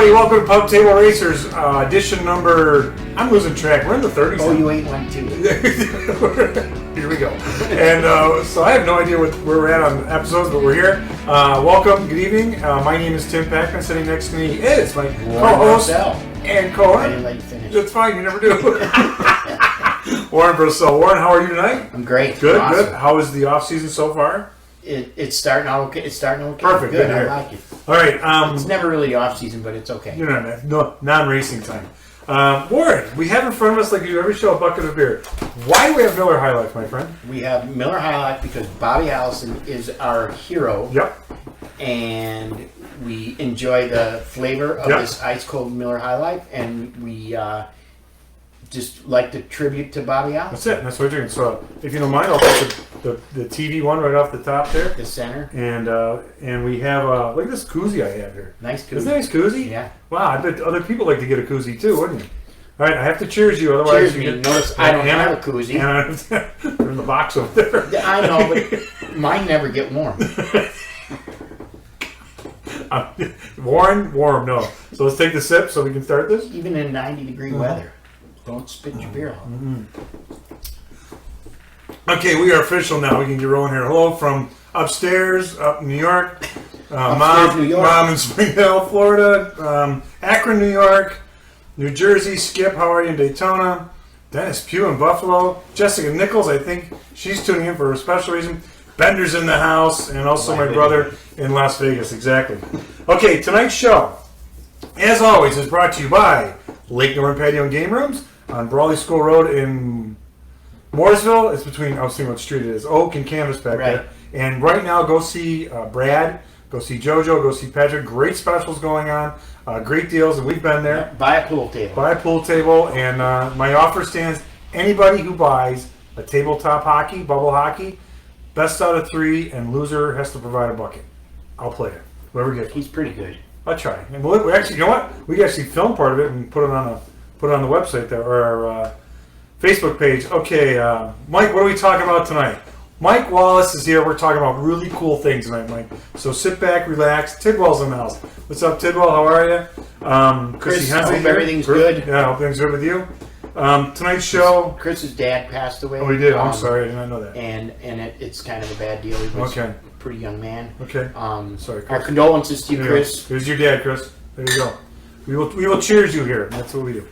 everybody, welcome to Pub Table Racers, edition number, I'm losing track, we're in the 30s. Oh, you ain't one too. Here we go. And so I have no idea where we're at on episodes, but we're here. Welcome, good evening. My name is Tim Penske. Sitting next to me is my co-host and co-host. I didn't let you finish. It's fine, you never do. Warren Brosel. Warren, how are you tonight? I'm great. Good, awesome. good. How is the off season so far? It's starting out okay. It's starting okay. Perfect. Good. Good to hear. I like it. All right. It's never really off season, but it's okay. No, non-racing time. Warren, we have in front of us, like you do every show, a bucket of beer. Why do we have Miller High Life, my friend? We have Miller High Life because Bobby Allison is our hero. Yep. And we enjoy the flavor of this ice cold Miller High Life, and we just like to tribute to Bobby Allison. That's it. That's what we're doing. So, if you don't mind, I'll put the TV one right off the top there. The center. And we have look at this koozie I have here. Nice koozie. Isn't that a nice koozie? Yeah. Wow, I bet other people like to get a koozie too, wouldn't you? All right, I have to cheers you, otherwise cheers me. Notice I don't have a koozie. They're in the box over there. I know, but mine never get warm. Warren, warm, no. So let's take the sip so we can start this. Even in 90-degree weather, don't spit your beer out. Mm-hmm. Okay, we are official now. We can get rolling here. Hello from upstairs, up in New York. New York. Mom in Springdale, Florida. Akron, New York. New Jersey. Skip, how are you in Daytona? Dennis Pugh in Buffalo. Jessica Nichols, I think she's tuning in for a special reason. Bender's in the house, and also my brother in Las Vegas. Exactly. Okay, tonight's show, as always, is brought to you by Lake Norman Patio and Game Rooms on Brawley School Rd in Mooresville. It's between, I was thinking what street it is, Oak and Canvas back there. And right now, go see Brad, go see JoJo, go see Patrick. Great specials going on, great deals, and we've been there. Buy a pool table. Buy a pool table, and my offer stands. Anybody who buys a tabletop hockey, bubble hockey, best out of 3, and loser has to provide a bucket. I'll play it. Whoever gets it. He's pretty good. I'll try. And we actually, you know what? We can actually film part of it and put it on the website there, or our Facebook page. Okay, Mike, what are we talking about tonight? Mike Wallace is here. We're talking about really cool things tonight, Mike. So sit back, relax. Tidwell's in the house. What's up, Tidwell? How are you? Chris, I hope everything's good. Yeah, I hope everything's good with you. Tonight's show. Chris's dad passed away. Oh, he did. I'm sorry, I did not know that. And it's kind of a bad deal. He was a pretty young man. Okay. Sorry, Chris. Our condolences to you, Chris. Here's your dad, Chris. There you go. We will cheers you here. That's what we do.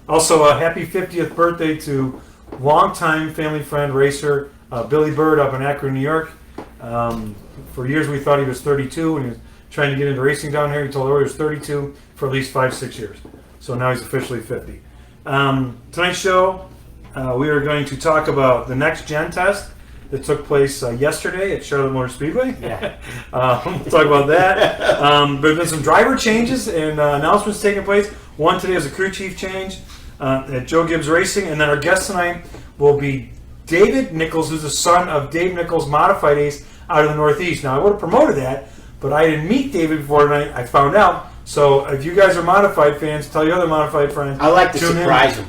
Also, a happy 50th birthday to longtime family friend racer Billy Bird up in Akron, New York. For years, we thought he was 32 when he was trying to get into racing down here. He told everyone he was 32 for at least 5-6 years. So now he's officially 50. Tonight's show, we are going to talk about the next gen test that took place yesterday at Charlotte Motor Speedway. Yeah. We'll talk about that. There's been some driver changes and announcements taking place. One today is a crew chief change at Joe Gibbs Racing, and then our guest tonight will be David Nichols, who's the son of Dave Nichols, modified ace out of the Northeast. Now, I would have promoted that, but I didn't meet David before tonight. I found out. So if you guys are modified fans, tell your other modified friends. I like to surprise him.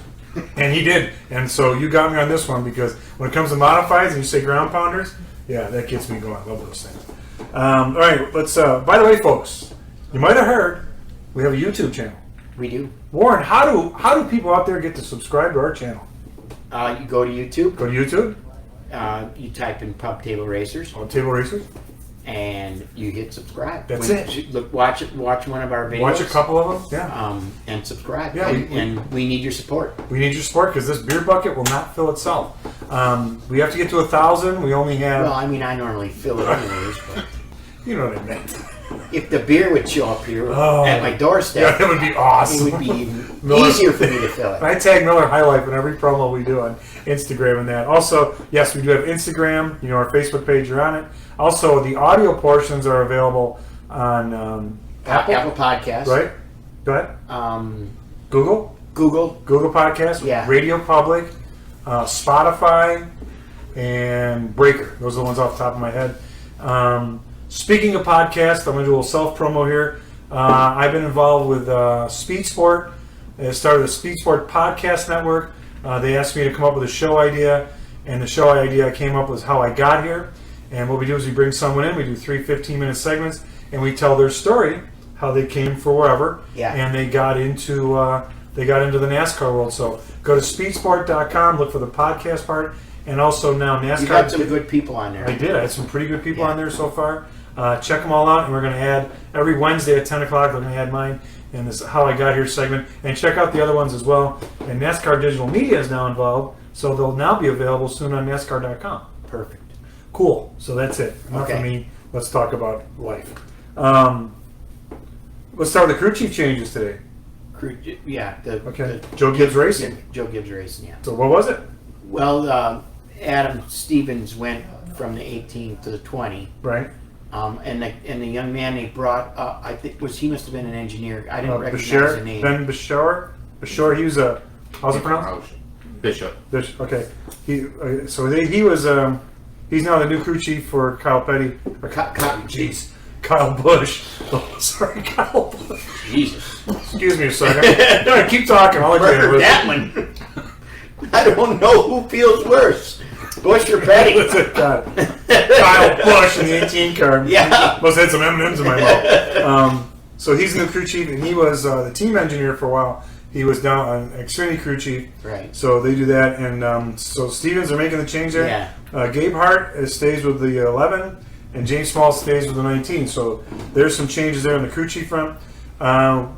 And he did. And so you got me on this one because when it comes to modifieds and you say ground pounders, yeah, that gets me going. I love those things. All right, let's. By the way, folks, you might have heard we have a YouTube channel. We do. Warren, how do people out there get to subscribe to our channel? You go to YouTube. Go to YouTube. You type in Pub Table Racers. On Table Racers. And you hit subscribe. That's it. Look, watch one of our videos. Watch a couple of them. Yeah. And subscribe. Yeah. And we need your support. We need your support because this beer bucket will not fill itself. We have to get to 1,000. We only have. Well, I mean, I normally fill it anyways, but you know what I meant. If the beer would show up here at my doorstep, yeah, it would be awesome. It would be easier for me to fill it. I tag Miller High Life in every promo we do on Instagram and that. Also, yes, we do have Instagram. You know, our Facebook page, you're on it. Also, the audio portions are available on Apple Podcasts. Right? Go ahead. Google Podcasts. Yeah. Radio Public, Spotify, and Breaker. Those are the ones off the top of my head. Speaking of podcasts, I'm going to do a little self-promo here. I've been involved with Speed Sport. They started the Speed Sport Podcast Network. They asked me to come up with a show idea, and the show idea I came up with is how I got here. And what we do is we bring someone in, we do 3 15-minute segments, and we tell their story how they came for wherever, and they got into the NASCAR world. So go to speedsport.com, look for the podcast part, and also now NASCAR. You got some good people on there. I did. I had some pretty good people on there so far. Check them all out, and we're going to add every Wednesday at 10 o'clock. We're going to add mine and this How I Got Here segment, and check out the other ones as well. And NASCAR Digital Media is now involved, so they'll now be available soon on NASCAR.com. Perfect. Cool. So that's it. Enough for me. Let's talk about life. Let's start with the crew chief changes today. Joe Gibbs Racing. Joe Gibbs Racing, yeah. So what was it? Well, Adam Stevens went from the 18 to the 20. Right. And the young man they brought, I think he must have been an engineer. I didn't recognize the name. Ben Bashar. He was a, how's it pronounced? Bishop. Okay. He was he's now the new crew chief for Kyle Petty. Kyle Busch. Oh, sorry, Kyle Busch. Jesus. Excuse me a second. No, keep talking. I'll let you that one. I don't know who feels worse, Busch or Petty. Kyle Busch in the 18 car. Yeah. Must have had some M&Ms in my mouth. So he's the new crew chief, and he was the team engineer for a while. He was down on Xfinity crew chief. Right. So they do that, and so Stevens are making the change there. Yeah. Gabe Hart stays with the 11, and James Small stays with the 19. So there's some changes there on the crew chief front.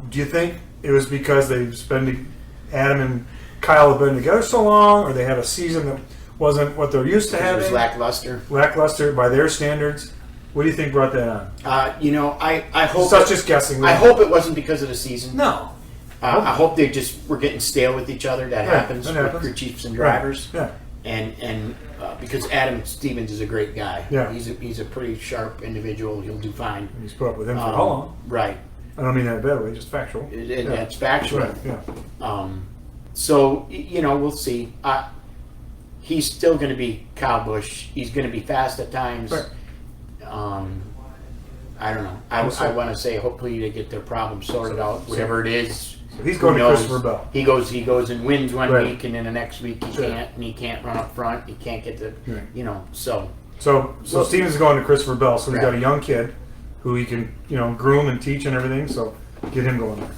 Do you think it was because Adam and Kyle have been together so long, or they had a season that wasn't what they're used to having? It was lackluster. Lackluster by their standards. What do you think brought that on? I hope. So just guessing. I hope it wasn't because of the season. No. I hope they just were getting stale with each other. That happens with crew chiefs and drivers. Right. Yeah. And because Adam Stevens is a great guy. Yeah. He's a pretty sharp individual. He'll do fine. He's put up with him for how long? Right. I don't mean that badly, just factual. That's factual. Right. Yeah. So we'll see. He's still going to be Kyle Busch. He's going to be fast at times. Right. I don't know. I want to say hopefully they get their problem sorted out. Whatever it is. So he's going to Christopher Bell. He goes and wins one week, and then the next week he can't run up front. He can't get the So Stevens is going to Christopher Bell. So he's got a young kid who he can groom and teach and everything. So get him going there.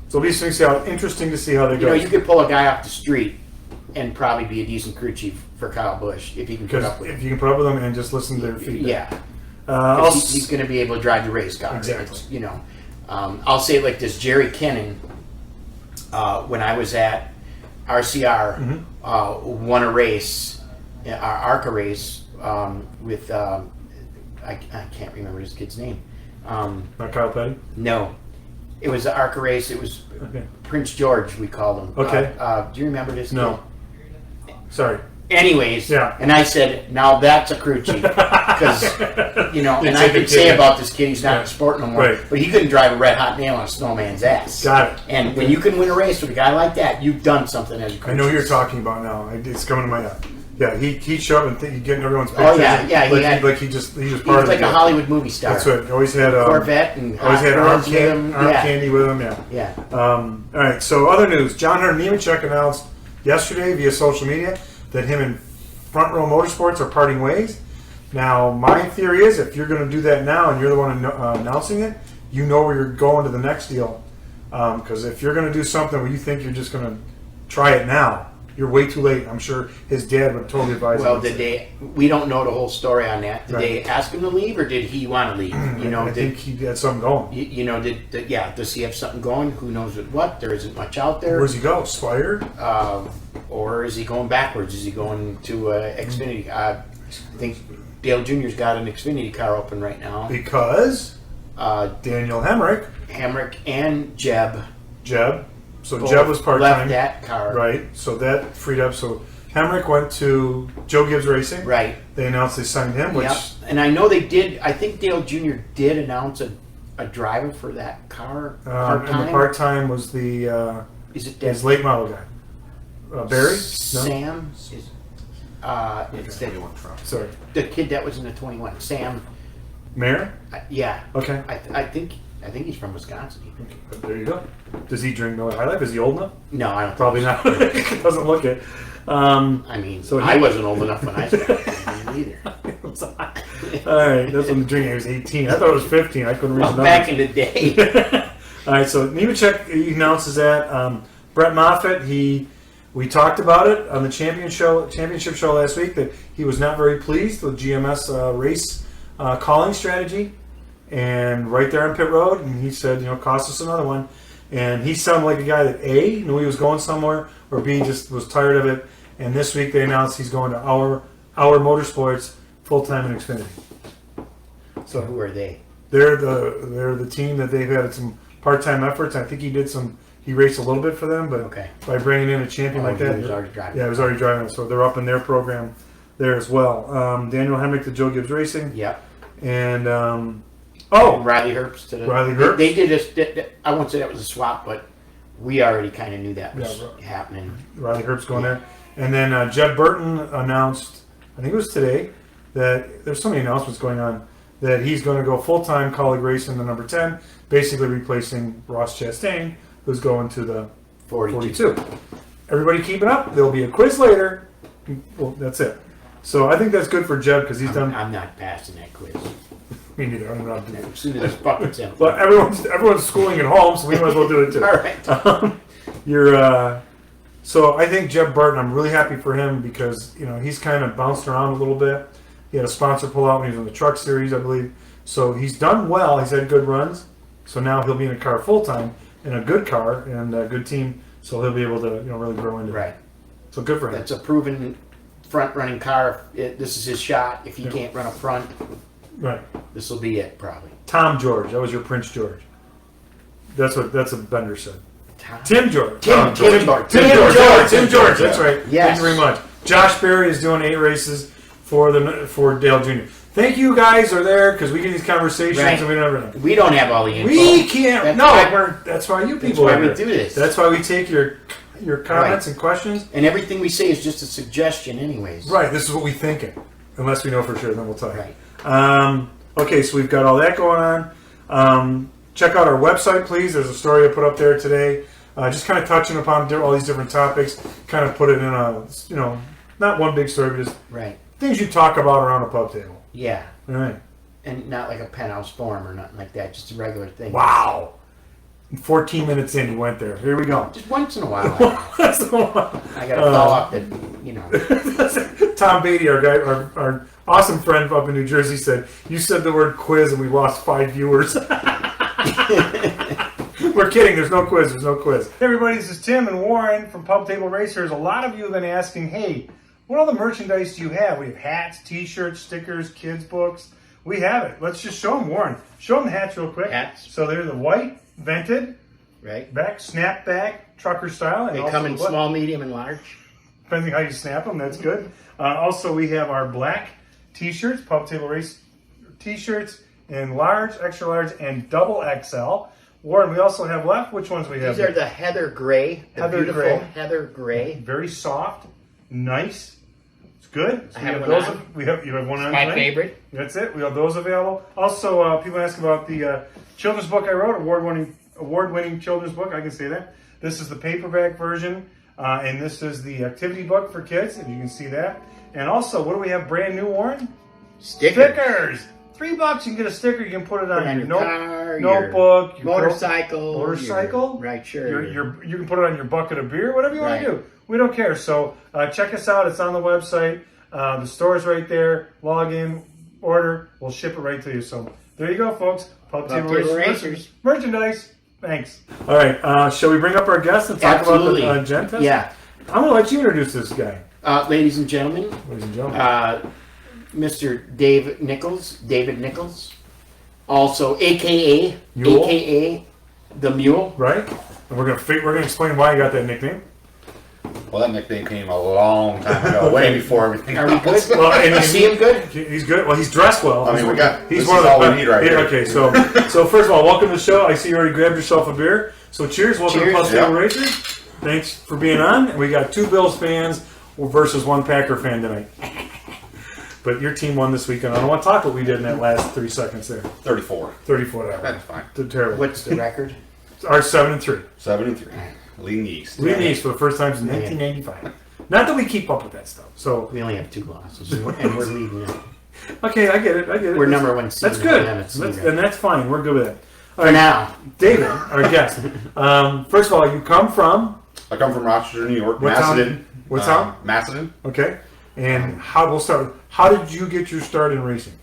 So it'll be interesting to see how they go. You could pull a guy off the street and probably be a decent crew chief for Kyle Busch if you can put up with him. If you can put up with them and just listen to their feedback. Yeah. He's going to be able to drive the race car. Exactly. I'll say it like this: Jerry Kennan, when I was at RCR, won a race, our ARCA race with I can't remember this kid's name. Not Kyle Petty? No, it was the ARCA race. It was Prince George. We called him. Okay. Do you remember this? No. Kid? Sorry. Anyways, and I said, now that's a crew chief. Because, and I can say about this kid, he's not in sport no more, but he couldn't drive a red hot nail on a snowman's ass. Got it. And when you can win a race with a guy like that, you've done something as a crew chief. I know who you're talking about now. It's coming to my head. Yeah, he'd show up and he'd get in everyone's pictures. Oh, yeah. He was part of it. He was like a Hollywood movie star. That's right. Always had Corvette and always had arm candy with him. Yeah. All right, so other news. John Hunter Nemechek announced yesterday via social media that him and Front Row Motorsports are parting ways. Now, my theory is if you're going to do that now and you're the one announcing it, you know where you're going to the next deal. Because if you're going to do something where you think you're just going to try it now, you're way too late. I'm sure his dad would totally advise him. We don't know the whole story on that. Did they ask him to leave, or did he want to leave? I think he had something going. Does he have something going? Who knows what? There isn't much out there. Where's he go? Spire? Or is he going backwards? Is he going to Xfinity? I think Dale Jr.'s got an Xfinity car open right now. Because Daniel Hemrick and Jeb. So Jeb was part-time. Left that car. Right. So that freed up. So Hemrick went to Joe Gibbs Racing. Right. They announced they signed him. Which and I know they did. I think Dale Jr. did announce a driver for that car part-time. And the part-time was the his late model guy. Barry? No? Sam? It's Sorry. The kid that was in the 21. Sam. Mayer? Yeah. Okay. I think he's from Wisconsin. Okay. There you go. Does he drink Miller High Life? Is he old enough? No, I don't. Probably not. Doesn't look it. I wasn't old enough when I started either. All right, that's when the drinking age was 18. I thought it was 15. I couldn't read the numbers. Back in the day. All right, so Nemechek, he announces that. Brett Moffitt, we talked about it on the championship show last week that he was not very pleased with GMS race calling strategy, and right there on pit road, and he said, cost us another one. And he sounded like a guy that A, knew he was going somewhere, or B, just was tired of it. And this week they announced he's going to Our Motorsports full-time in Xfinity. So who are they? They're the team that they've had some part-time efforts. I think he raced a little bit for them, but by bringing in a champion like that, he was already driving. Yeah, he was already driving. So they're up in their program there as well. Daniel Hemrick to Joe Gibbs Racing. Yep. And and Riley Herbst to the. Riley Herbst. They did I won't say that was a swap, but we already kind of knew that was happening. Riley Herbst going there, and then Jeb Burton announced, I think it was today, that there's so many announcements going on that he's going to go full-time colleague racing the number 10, basically replacing Ross Chastain, who's going to the 42. Everybody keep it up. There'll be a quiz later. Well, that's it. So I think that's good for Jeb because he's done. I'm not passing that quiz. Me neither. I don't know how to do it. As soon as this bucket's in. But everyone's schooling at home, so we might as well do it too. All right. So I think Jeb Burton, I'm really happy for him because he's kind of bounced around a little bit. He had a sponsor pull out when he was in the truck series, I believe. So he's done well. He's had good runs. So now he'll be in a car full time in a good car and a good team. So he'll be able to really grow into it. So good for him. That's a proven front running car. This is his shot. If he can't run a front, this will be it probably. Tom George, that was your Prince George. That's what Bender said. Tim George. Tim George. That's right. Yes. Thank you very much. Josh Berry is doing 8 races for Dale Jr. Thank you guys are there because we get these conversations and we never know. We don't have all the info. We can't. That's why you people. That's why we do this. That's why we take your comments and questions. And everything we say is just a suggestion, anyways. Right. This is what we thinking. Unless we know for sure, then we'll tell you. Right. Okay, so we've got all that going on. Check out our website, please. There's a story I put up there today. Just kind of touching upon all these different topics. Kind of put it in a, not one big story, but just things you talk about around a pub table. Yeah. All right. And not like a penthouse forum or nothing like that. Just a regular thing. Wow. 14 minutes in, you went there. Here we go. Just once in a while. I got to follow up that, Tom Beatty, our guy, our awesome friend up in New Jersey, said, you said the word quiz and we lost 5 viewers. We're kidding. There's no quiz. Hey, everybody, this is Tim and Warren from Pub Table Racers. A lot of you have been asking, hey, what other merchandise do you have? We have hats, T-shirts, stickers, kids' books. We have it. Let's just show them, Warren. Show them the hats real quick. Hats. So they're the white, vented, back, snap back, trucker style. And they come in small, medium, and large. Depending how you snap them, that's good. Also, we have our black T-shirts, Pub Table Race T-shirts in large, extra large, and double XL. Warren, we also have left. Which ones we have? These are the heather gray. The beautiful heather gray. Very soft, nice. It's good. So I have those. You have one on. My favorite. That's it. We have those available. Also, people ask about the children's book I wrote, award-winning children's book. I can say that. This is the paperback version, and this is the activity book for kids, if you can see that. And also, what do we have brand new, Warren? Stickers. $3 you can get a sticker. You can put it on your car, notebook, your motorcycle. Right, sure. You can put it on your bucket of beer, whatever you want to do. We don't care. So check us out. It's on the website. The store's right there. Log in, order. We'll ship it right to you. So there you go, folks. Pub Table Racers merchandise. Thanks. All right. Shall we bring up our guest and talk about the Gen Test? Yeah. I'm going to let you introduce this guy. Ladies and gentlemen. Mr. David Nichols, also AKA Mule. AKA the Mule. Right. And we're gonna explain why you got that nickname. Well, that nickname came a long time ago, way before everything. Are we good? Well, and you see him good? He's good. Well, he's dressed well. I mean, he's one of the we need right here. Okay, so first of all, welcome to the show. I see you already grabbed yourself a beer. So cheers. Welcome to Pub Table Racers. Thanks for being on. And we got 2 Bills fans versus 1 Packer fan tonight. But your team won this weekend. I don't want to talk what we did in that last 3 seconds there. 34. 34. That's fine. Terrible. What's the record? Our 7-3. 7-3. Leading East. Leading East for the first time since 1995. Not that we keep up with that stuff. So we only have 2 losses, and we're leading. Okay, I get it. We're number one seed. That's good. And that's fine. We're good with it. For now. David, our guest. First of all, you come from? I come from Rochester, New York. What Macedon. town? What town? Macedon. Okay. And we'll start. How did you get your start in racing?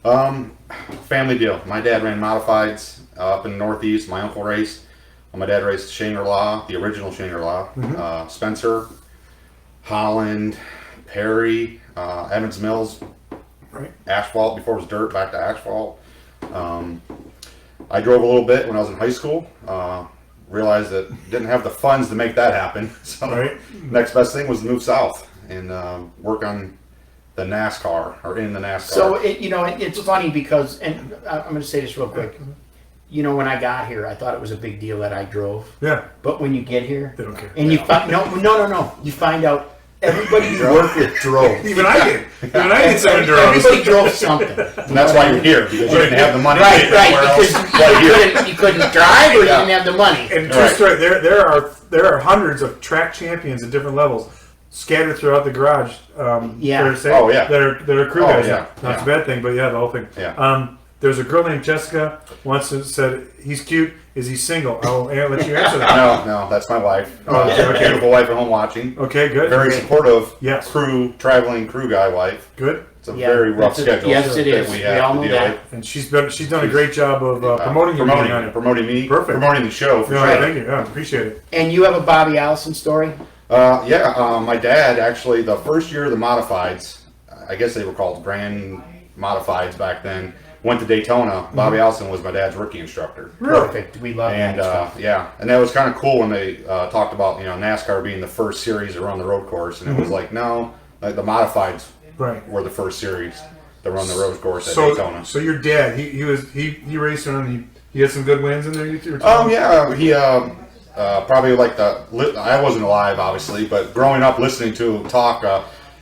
Family deal. My dad ran modifieds up in the Northeast. My uncle raced. My dad raced Shangri-La, the original Shangri-La. Spencer, Holland, Perry, Evans Mills. Right. Asphalt before it was dirt, back to asphalt. I drove a little bit when I was in high school. Realized that didn't have the funds to make that happen. So next best thing was to move south and work on the NASCAR or in the NASCAR. So it's funny because, and I'm going to say this real quick. When I got here, I thought it was a big deal that I drove. Yeah. But when you get here, they don't care. And you find no. You find out everybody you work with drove. Even I did. Everybody drove something. And that's why you're here, because you didn't have the money. Right. Because you couldn't drive or you didn't have the money. And true story, there are hundreds of track champions at different levels scattered throughout the garage. That are crew guys. Not a bad thing, but the whole thing. Yeah. There's a girl named Jessica once said, he's cute. Is he single? I will let you answer that. No, that's my wife. Okay. Beautiful wife at home watching. Okay, good. Very supportive. Yes. Traveling crew guy wife. Good. It's a very rough schedule. Yes, it is. We all know that. And she's done a great job of promoting me. Perfect. Promoting the show for sure. Thank you. Yeah, appreciate it. And you have a Bobby Allison story? My dad actually, the first year of the modifieds, I guess they were called Grand Modifieds back then, went to Daytona. Bobby Allison was my dad's rookie instructor. Perfect. We love that. And that was kind of cool when they talked about NASCAR being the first series to run the road course, and it was like no, like the modifieds were the first series to run the road course at Daytona. So your dad, he raced around. He had some good wins in there. You two. He probably I wasn't alive obviously, but growing up listening to him talk.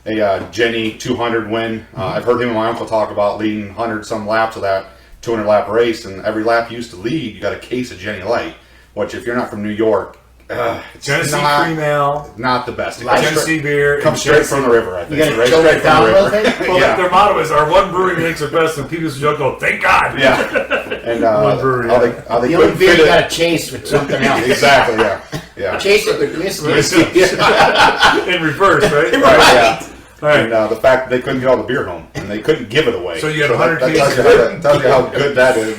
A Jenny 200 win. I've heard him and my uncle talk about leading 100 some laps of that 200 lap race, and every lap you used to lead, you got a case of Jenny Light, which if you're not from New York, it's Tennessee Cream Ale, not the best. Tennessee beer, comes straight from the river. I think. You got to choke it down with it. Well, their motto is our one brewery makes it best, and people used to joke, "Oh, thank God!" Yeah, and one brewery. The only beer you got to chase with something else. Exactly. Yeah. Chase it with whiskey. In reverse, right? Right. Yeah. Right. And the fact that they couldn't get all the beer home, and they couldn't give it away. So you had 100 cases. That tells you how good that is.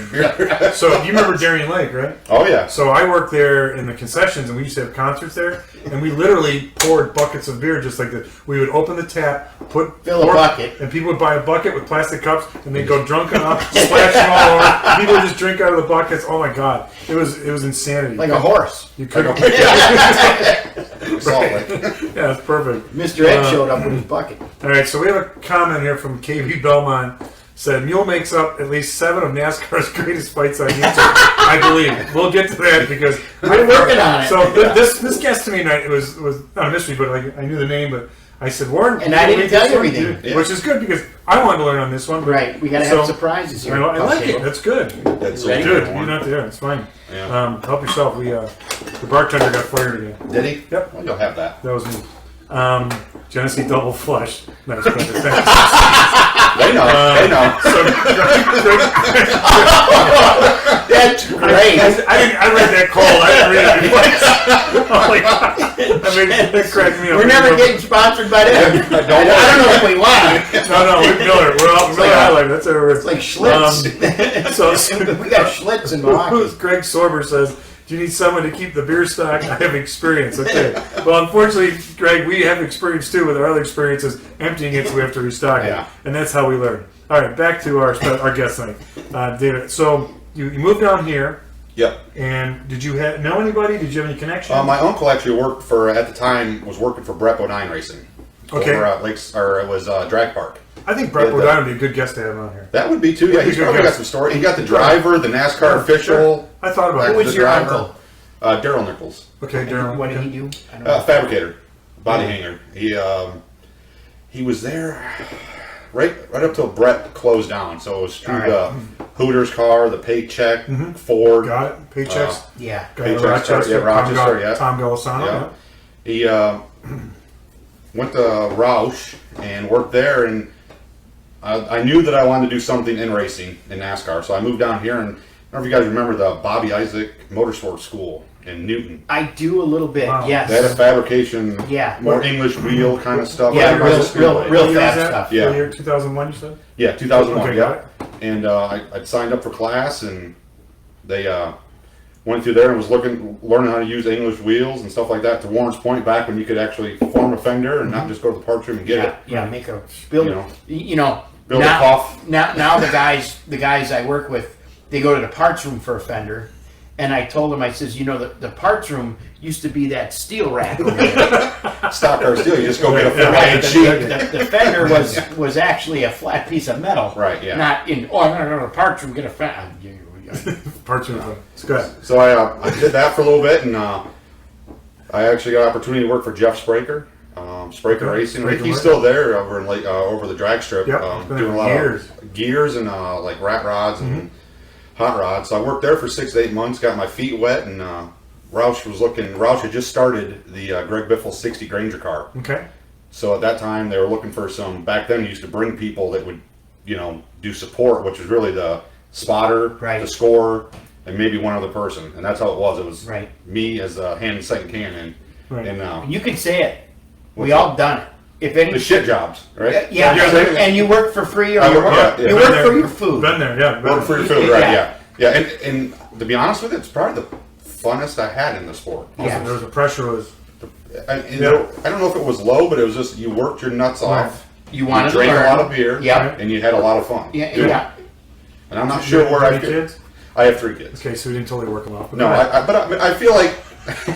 So you remember Darien Lake, right? Oh, yeah. So I worked there in the concessions, and we used to have concerts there, and we literally poured buckets of beer just like that. We would open the tap, fill a bucket, and people would buy a bucket with plastic cups, and they'd go drunken up, splash them all over. People would just drink out of the buckets. Oh my God, it was insanity. Like a horse. You couldn't. Yeah, it's perfect. Mr. Ed showed up with his bucket. All right, so we have a comment here from KB Belmont. Said Mule makes up at least 7 of NASCAR's greatest fights on YouTube. I believe we'll get to that because we're working on it. So this guest to me tonight was not a mystery, but I knew the name, but I said Warren, and I didn't tell you everything, which is good because I wanted to learn on this one. Right, we got to have surprises here. I like it. That's good. That's good. You're not there. It's fine. Yeah. Help yourself. The bartender got fired again. Did he? Yep. Well, you'll have that. That was me. Genesee double flush. Nice. Thanks. They know. So, that's great. I read that call. I didn't read it twice. Oh my God. That cracked me up. We're never getting sponsored by them. I don't know if we want. No, we're Miller. We're all Miller Highlight. That's what we're. It's like Schlitz. So we got Schlitz in Milwaukee. Greg Sorber says, do you need someone to keep the beer stock? I have experience. Okay. Well, unfortunately, Greg, we have experience too with our other experiences emptying it, so we have to restock it. And that's how we learn. All right, back to our guest tonight, David. So you moved down here. Yep. And did you know anybody? Did you have any connection? My uncle actually worked was working for Brett Bodine Racing. Okay. Over it was Drag Park. I think Brett Bodine would be a good guest to have on here. That would be too. Yeah, he's probably got some story. He got the driver, the NASCAR official. Sure. I thought about it. Who was your uncle? Daryl Nichols. Okay, Daryl. What did he do? Fabricator, body hanger. He was there right up till Brett closed down. So it was through the Hooters car, the Paycheck, Ford. Got it. Paychecks. Paychecks. Rochester. Tom Golisano. Yeah. He went to Roush and worked there, and I knew that I wanted to do something in racing in NASCAR, so I moved down here. And I don't know if you guys remember the Bobby Isaac Motorsports School in Newton. I do a little bit. Wow. Yes. They had a fabrication, Yeah. more English wheel kind of stuff. Yeah, Like real What year was fast that? stuff. Yeah. What year, 2001, you said? Yeah, 2001. Okay, yeah. got it. And I signed up for class, and they went through there and was learning how to use English wheels and stuff like that. To Warren's point, back when you could actually form a fender and not just go to the parts room and get it. Yeah, make a build. Build a now, puff. Now the guys I work with, they go to the parts room for a fender, and I told them, I says, the parts room used to be that steel rack over there. Stock car steel. You just go get a Right, four-handed sheet. the fender was actually a flat piece of metal. Right, yeah. Not I'm gonna go to the parts room get a fender. Parts of it's good. So I did that for a little bit, and I actually got an opportunity to work for Jeff Spraker, Spraker Okay. Racing. Spraker He's Racing. still there over in over the drag strip, Yep, it's been doing a lot years. of gears and like rat rods and hot rods. So I worked there for 6 to 8 months, got my feet wet, and Roush had just started the Greg Biffle 60 Granger car. Okay. So at that time, they were looking for some. Back then, you used to bring people that would, do support, which was really the spotter, Right. the scorer, and maybe one other person. And that's how it was. It was Right. me as a hand and second cannon, Right. and You can say it. We What's all that? done it. If any, the shit jobs, right? yeah, Yeah. and you work for free or I you work- work, yeah, you yeah. work Been for there. your food. Been there, yeah. Work for your food, right? Yeah. Yeah, and to be honest with you, it's probably the funnest I had in the sport. Yeah. There was the pressure was I don't know if it was low, but it was just you worked your nuts off. You wanted to drank learn. a lot of beer, Yeah. and you had a lot of fun. Yeah, doing it. yeah. And I'm not sure where I Any fit. kids? I have 3 kids. Okay, so we didn't totally work them off. No, but I feel like,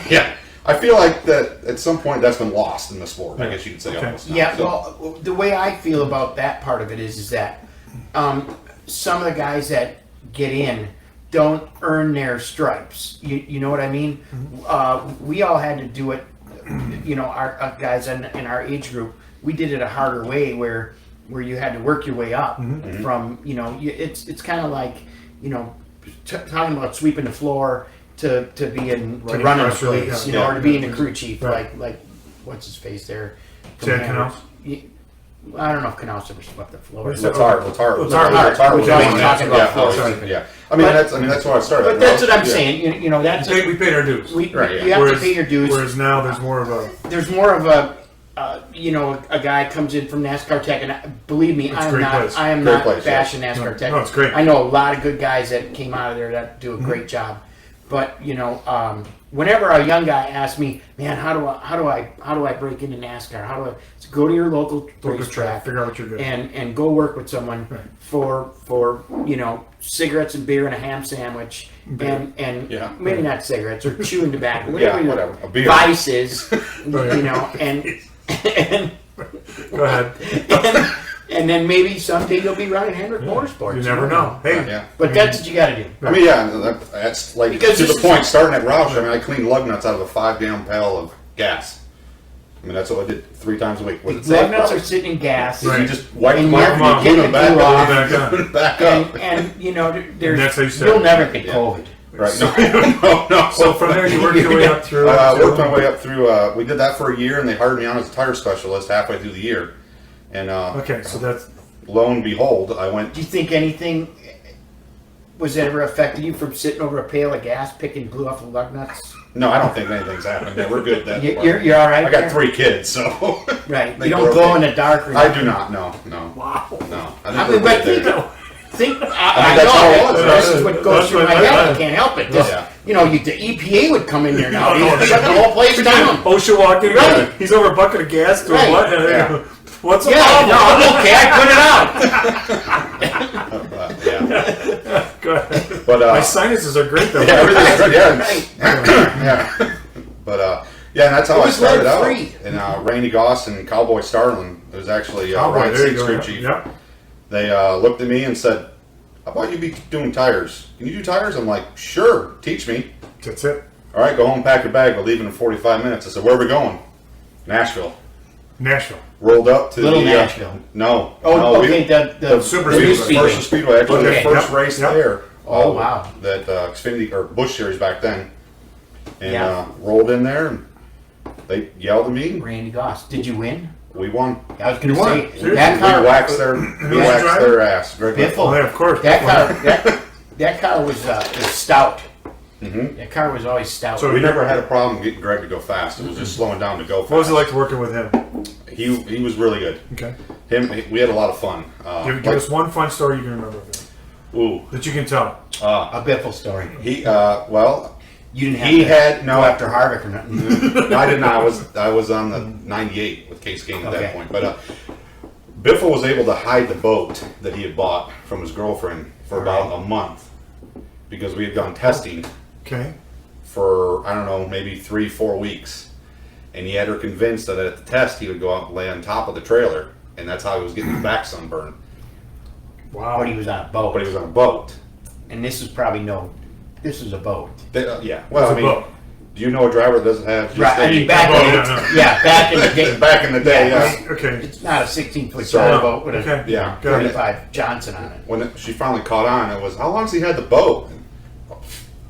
yeah, I feel like that at some point that's been lost in the sport. I guess you could say Okay. almost. now. Yeah, So, well, the way I feel about that part of it is that some of the guys that get in don't earn their stripes. You know what I mean? We all had to do it. Our guys in our age group, we did it a harder way where you had to work your way up from. It's kind of like talking about sweeping the floor to being to Running running a press relief, place, yeah. or to being a crew chief, Right. like what's his face there. from Ted Hannah. Knaus? I don't know if Knaus ever swept the floor. What's Letard Letard was was the always one talking that- about floor yeah, sweeping. yeah. But- That's why I started. But that's what I'm Yeah. saying. That's we paid our dues. we Right, yeah. you have whereas, to pay your dues. Whereas now there's more of a There's more of a a guy comes in from NASCAR Tech, and believe me, It's I a am great not. place. I am Great not place, yeah. bashing NASCAR Tech. No, it's great. I know a lot of good guys that came out of there that do a great job. But whenever a young guy asks me, man, how do I break into NASCAR? How do I go to your local racetrack, figure out what you're good at. and go work with someone Right. for cigarettes and beer and a ham sandwich and Yeah. maybe not cigarettes or chewing tobacco, Yeah, whatever your whatever. A beer. vices, yeah. and Go ahead. and then maybe someday you'll be running Hendrick Motorsports. You never know. Hey, Yeah. But that's what you got to do. I mean, yeah, that's like Because to this the is- point. Starting at Roush, I mean, I cleaned lug nuts out of a 5-gallon pail of gas. I mean, that's what I did 3 times a week. Was it Lug safe? nuts are sitting in gas. Right. You just wipe And them you're off and you getting put them the back glue up. off. Back on. Back up. And there's that's how you start. you'll never get Yeah. COVID. Right. No. So from there, you worked your way up through. Worked my way up through. We did that for a year, and they hired me on as a tire specialist halfway through the year. And Okay, so that's lo and behold, I went. Do you think anything was ever affected you from sitting over a pail of gas picking glue off of lug nuts? No, I don't think anything's happened. Yeah, we're good. That You're all right. I got there? 3 kids, so Right. They You were don't glow okay. in the dark. Or I do not. No. wow. No. I we're mean, but good there. think mean, I that's how it know was, this right? is what goes That's through what my I- head. I- I can't help it. This, Yeah. the EPA would come in there now. No, They'd shut the whole place down. OSHA walked in. Right. He's over a bucket of gas to Right. a what? And Yeah. they go, what's the Yeah, problem? no, I'm okay. I put it out. Yeah. Go ahead. But My sinuses are great though. yeah, everything's good. Yeah. Right. Yeah. But yeah, and that's how It I was started out. lead-free. And Randy Goss and Cowboy Starlin, it was actually Oh, right, Ryan there you Seats go. crew Yeah. chief. Yep. They looked at me and said, "How about you be doing tires? Can you do tires?" I'm like, "Sure, teach me." That's it. All right, go home, pack your bag. We're leaving in 45 minutes. I said, "Where are we going?" Nashville. Nashville. Rolled up to Little the Nashville. No. Oh, no, we- okay. The Super the new Speedway. Commercial Speedway. Actually, Okay, the first yep, race yep. there. Oh, wow. That Xfinity or Busch Series back then, and Yeah. rolled in there, and they yelled at me. Randy Goss. Did you win? We won. I was going to won. say Seriously? that car. We waxed their ass. Greg Biffle. Oh, yeah, of course. That car. That car was stout. Mm-hmm. That car was always stout. So we never had a problem getting Greg to go fast. It was just slowing down to go fast. What was it like working with him? He was really good. Okay. We had a lot of fun. Give us one fun story you can remember of him. Ooh. That you can tell. A Biffle story. Well, You didn't have he to had no go after Harvick or nothing. No, I did not. I was on the 98 with Case King at that Okay. point. But Biffle was able to hide the boat that he had bought from his girlfriend for about a month because we had gone testing Okay. for, I don't know, maybe 3-4 weeks. And he had her convinced that at the test he would go out and lay on top of the trailer. And that's how he was getting his back sunburned. Wow. But he was on a boat. But he was on a boat. And this is probably this is a boat. Yeah. Well, It's a boat. do you know a driver that doesn't have just Right, I mean, back in the day. back in the day, Yeah. yeah. Okay. It's not a 16-foot So- sailboat with Okay. a Yeah. Got it. 35 Johnson on it. When she finally caught on, it was, how long's he had the boat?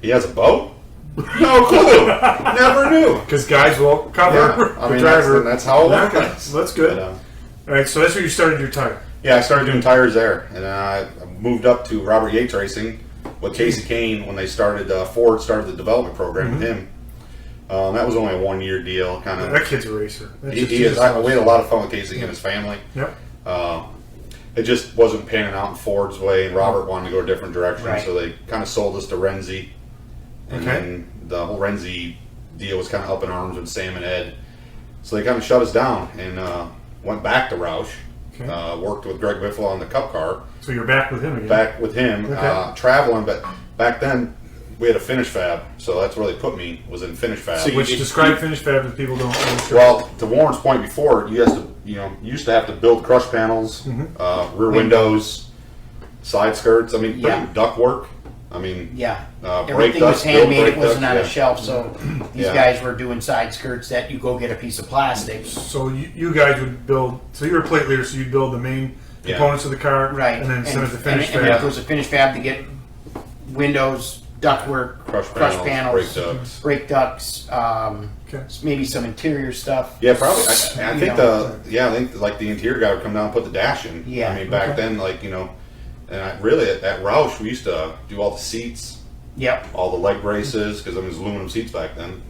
He has a boat? No clue. Never knew. Because guys will cover Yeah, I the mean, driver. that's how it Okay. works. That's good. But, All right, so that's where you started your tire. yeah, I started doing tires there, and I moved up to Robert Yates Racing with Casey Kane when they started. Ford started the development program with him. That was only a 1-year deal, kind of. That kid's a racer. That's He just- is. We had a lot of fun with Casey and his family. Yep. It just wasn't panning out in Ford's way, and Robert wanted to go a different direction, Right. so they kind of sold us to Renzi. And Okay. then the whole Renzi deal was kind of up in arms with Sam and Ed. So they kind of shut us down and went back to Roush. Okay. Worked with Greg Biffle on the Cup car. So you're back with him again. Back with him, Okay. traveling, but back then we had a finish fab, so that's where they put me, was in finish fab. So Which describe finish fab if people don't know. Well, to Warren's point before, you used to have to build crush panels, rear windows, side skirts. I mean, Yeah. duct work. I mean, Yeah. brake Everything ducts, was handmade. build It brake wasn't ducts, on a yeah. shelf. So these Yeah. guys were doing side skirts that you go get a piece of plastic. So you guys would build. So you were a plate leader, so you'd build the main Yeah. components of the car, Right. and then send it to finish and there fab. was a finish fab to get windows, ductwork, Crush crush panels, panels, brake ducts. brake ducts, Okay. maybe some interior stuff. Yeah, probably. I You think know. I think like the interior guy would come down and put the dash in. Yeah. I mean, back Okay. then, and really at Roush we used to do all the seats, Yep. all the leg braces because it was aluminum seats back then.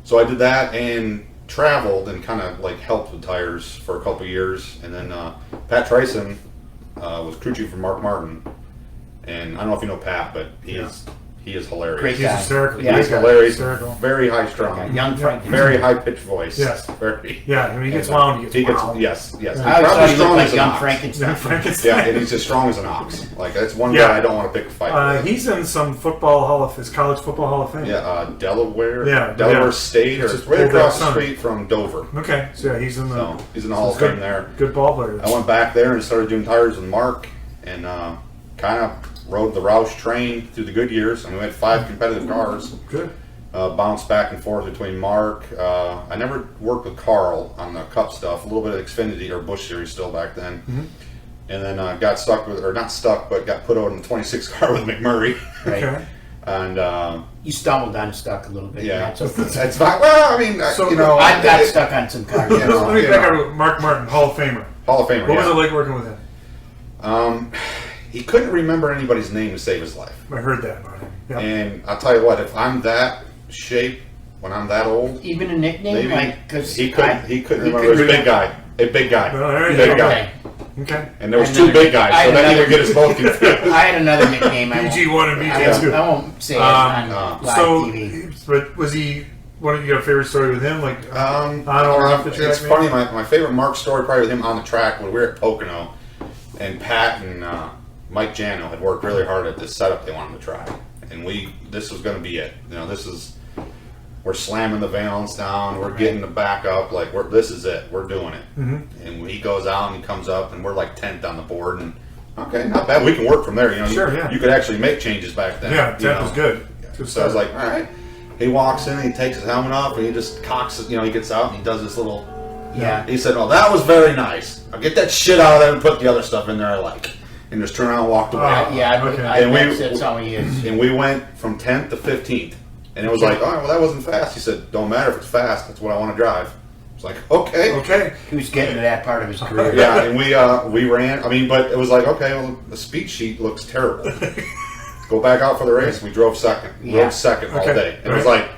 So I did that and traveled and kind of like helped with tires for a couple years, and then Pat Trison was crew chief for Mark Martin, and I don't know if you know Pat, but he is hilarious. Great He's guy. hysterical. Yeah. He's hilarious, Hysterical. very high strung, Young Frank. very high pitched voice. Yes. Very. Yeah, when he gets wound, He gets wound. yes. Yeah. I always He's thought probably he looked strong like as an young ox. Frankenstein. Yeah, Frankenstein. Yeah, and he's as strong as an ox. Like that's one Yeah. guy I don't want to pick a fight with. He's in some football hall of his college football hall of fame. Yeah, Delaware. Yeah, Delaware yeah. State, or It's just right pulled across that the son. street from Dover. Okay, so yeah, he's in the. So he's in the Hall of good, Fame there. Good ball player. I went back there and started doing tires with Mark, and kind of rode the Roush train through the good years. I mean, we had 5 competitive cars. Good. Bounced back and forth between Mark. I never worked with Carl on the Cup stuff. A little bit of Xfinity or Busch Series still back then. And then got stuck with, or not stuck, but got put out in the 26 car with McMurray. Right. Okay. And You stumbled unstuck a little bit. yeah, That's okay. it's fine. Well, I mean, So, I got stuck on some cars. Yeah. Let me you back know. up with Mark Martin, Hall of Famer. Hall of Famer. What was yeah. it like working with him? He couldn't remember anybody's name to save his life. I heard that about him. Yeah. And I'll tell you what, if I'm that shape when I'm that old, Even a nickname, maybe like because he couldn't remember. It was a big guy, a big guy, Well, there you big go. guy, Okay. Okay. and there was And 2 another- big guys, I so had then he would another- get us both confused. I had another nickname. BG1 and I BG2. won't, I won't say it on live So, TV. but was he? What you got a favorite story with him? Like on or off the track? It's maybe? funny. My favorite Mark story probably with him on the track when we were at Pocono, and Pat and Mike Jano had worked really hard at this setup they wanted to try, and this was going to be it. We're slamming the valence down, we're getting the back up, like this is it, we're doing it. And when he goes out and he comes up, and we're like 10th on the board, and okay, not bad. We can work from there. Sure, yeah. You could actually make changes back then. Yeah, you 10th know. was good. Good So I was start. like, all right. He walks in, and he takes his helmet off, and he just cocks it. He gets out and he does this little. Yeah. He said, "Oh, that was very nice. I'll get that shit out of there and put the other stuff in there I like." And just turned around and walked away. Yeah, Okay. And that's how he is. And we went from 10th to 15th. And it was like, all right, well, that wasn't fast. He said, don't matter if it's fast. That's what I want to drive. It's like, okay. Okay. He was getting to that part of his career. Yeah, and we ran. I mean, but it was like, okay, well, the speed sheet looks terrible. Go back out for the race. We drove second. Yeah. Rode second all day. And it was like,